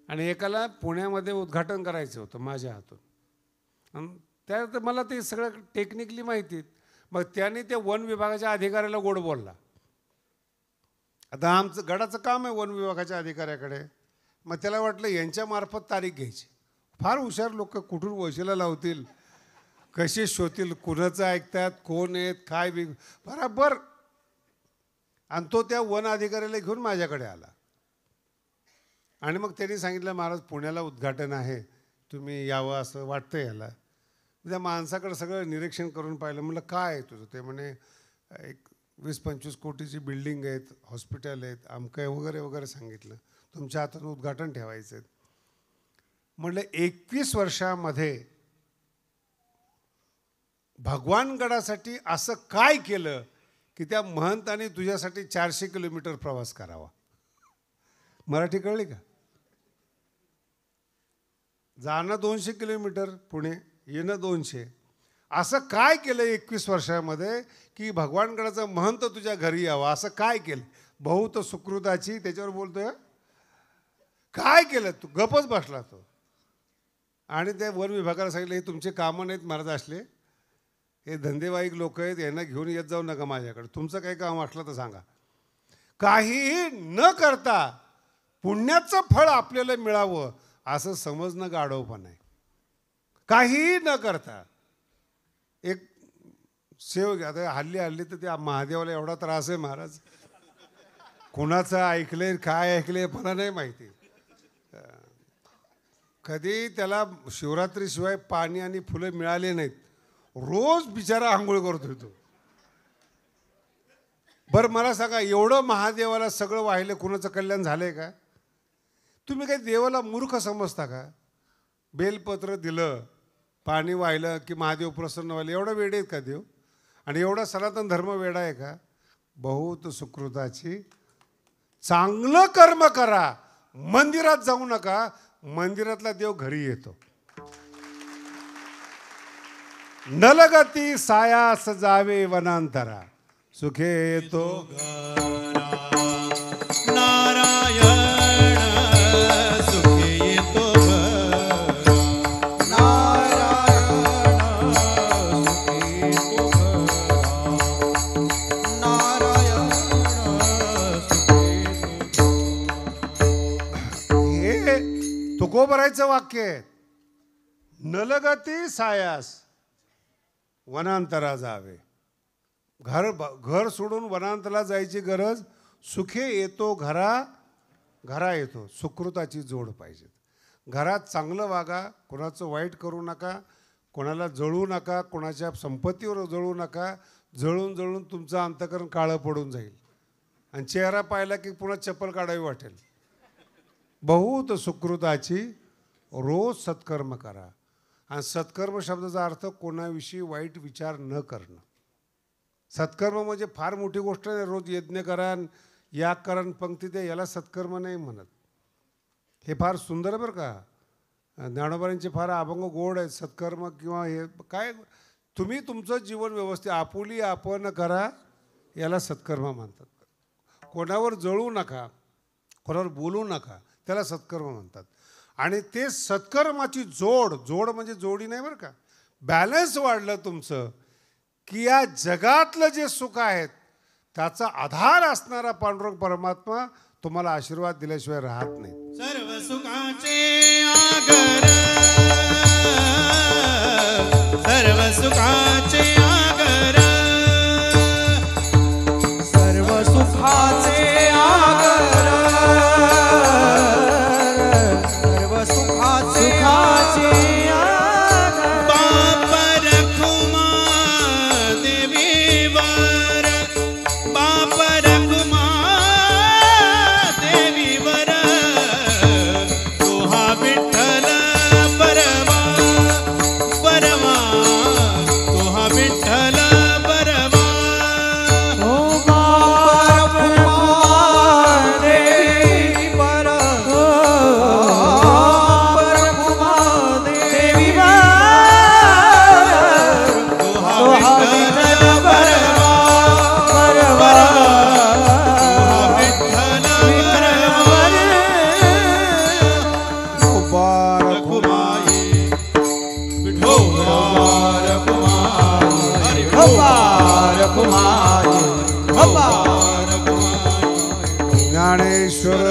आणि एकाला पुण्यामध्ये उद्घाटन करायचं होतं माझ्या हातून. त्यात मला ते सगळं टेक्निकली माहिती. मग त्याने त्या वन विभागाच्या अधिकाऱ्याला गोड बोलला. आता आमचं गडाचं काम आहे वन विभागाच्या अधिकाऱ्याकडे. मग त्याला वाटलं यांच्यामार्फत तारीख घ्यायची. फार हुशार लोक, कुठून वशिला लावतील, कशी शोधतील, कुणाचं ऐकतात, कोण आहेत, काय बराबर. आणि तो त्या वन अधिकाऱ्याला घेऊन माझ्याकडे आला. आणि मग त्यांनी सांगितलं, महाराज पुण्याला उद्घाटन आहे, तुम्ही यावं असं वाटतं याला. त्या माणसाकडे सगळं निरीक्षण करून पाहिलं. म्हटलं काय आहे तुझं? ते म्हणे एक 20-25 कोटीची बिल्डिंग आहेत, हॉस्पिटल आहेत, आमकं वगैरे वगैरे सांगितलं. तुमच्या हातून उद्घाटन ठेवायचं आहे. म्हटलं 21 वर्षामध्ये भगवानगडासाठी असं काय केलं की त्या महंतांनी तुझ्यासाठी 400 किलोमीटर प्रवास करावा? मराठी कळली का? जाणं 200 किलोमीटर पुणे, येणं 200. असं काय केलं 21 वर्षामध्ये की भगवानगडाचा महंत तुझ्या घरी यावा? असं काय केलं? बहुत सुकृताची. त्याच्यावर बोलतोय काय केलं? तू गपच बसला तो. आणि त्या वन विभागाला सांगितलं, हे तुमचे कामं नाहीत महाराज असले, हे धंदेवाईक लोक आहेत, यांना घेऊन येत जाऊ नका माझ्याकडे. तुमचं काही काम असलं तर सांगा. काहीही न करता पुण्याचं फळ आपल्याला मिळावं असं समजणं गाढवपण आहे. काहीही न करता एक सेव घ्या. आता हल्ली तर त्या महादेवाला एवढा त्रास आहे महाराज, कुणाचं ऐकलंय काय ऐकलंय मला नाही माहिती. कधी त्याला शिवरात्रीशिवाय पाणी आणि फुलं मिळाले नाहीत. रोज बिचारा आंघोळ करतोय तो. बरं मला सांगा, एवढं महादेवाला सगळं वाहिलं, कुणाचं कल्याण झालंय का? तुम्ही काही देवाला मूर्ख समजता का? बेलपत्र दिलं, पाणी वाहिलं की महादेव प्रसन्न व्हायला. एवढा वेड आहेत का देव? आणि एवढा सनातन धर्म वेडा आहे का? बहुत सुकृताची. चांगलं कर्म करा, मंदिरात जाऊ नका. मंदिरातला देव घरी येतो. नलगती सायास जावे वनांतरा, सुखे येतो नारायण सुखे येतो तुकोबरायचं वाक्य आहे. नलगती सायास वनांतरा जावे. घर सोडून वनांतरा जायची गरज. सुखे येतो घरा येतो. सुकृताची जोड पाहिजे. घरात चांगलं वागा, कोणाचं वाईट करू नका, कोणाला जळू नका, कोणाच्या संपत्तीवर जळू नका. जळून जळून तुमचं अंतकरण काळं पडून जाईल आणि चेहरा पाहिला की पुन्हा चप्पल काढावी वाटेल. बहुत सुकृताची. रोज सत्कर्म करा. आणि सत्कर्म शब्दाचा अर्थ कोणाविषयी वाईट विचार न करणं. सत्कर्म म्हणजे फार मोठी गोष्ट नाही. रोज यज्ञ करा, याग करा, पंक्ती द्या, याला सत्कर्म नाही म्हणत. हे फार सुंदर बरं का. ज्ञानोबांचे फार अभंग गोड आहेत. सत्कर्म किंवा हे काय, तुम्ही तुमचं जीवन व्यवस्थित आपुली आपण करा, याला सत्कर्म म्हणतात. कोणावर जळू नका, कोणावर बोलू नका, त्याला सत्कर्म म्हणतात. आणि ते सत्कर्माची जोड म्हणजे जोडी नाही बरं का, बॅलन्स वाढलं तुमचं की या जगातलं जे सुख आहेत त्याचा आधार असणारा पांडुरंग परमात्मा तुम्हाला आशीर्वाद दिल्याशिवाय राहत नाही. सर्व सुखाचे आगर, सर्व सुखाचे आगर, सर्व सुखाचे आगर, सर्व सुखाचे आगर. बाप रखुमा देवीवर, बाप रखुमा देवीवर, तोहा विठ्ठल बरवा बरवा, तोहा विठ्ठल बरवा. ओ बाप देवी वर, बाप देवी वर, तोहा विठ्ठल बरवा बरवा, तोहा विठ्ठल बरवा. रखुमाई विठोबा रखुमाई, हरि रखुमाई, ज्ञानेश्वर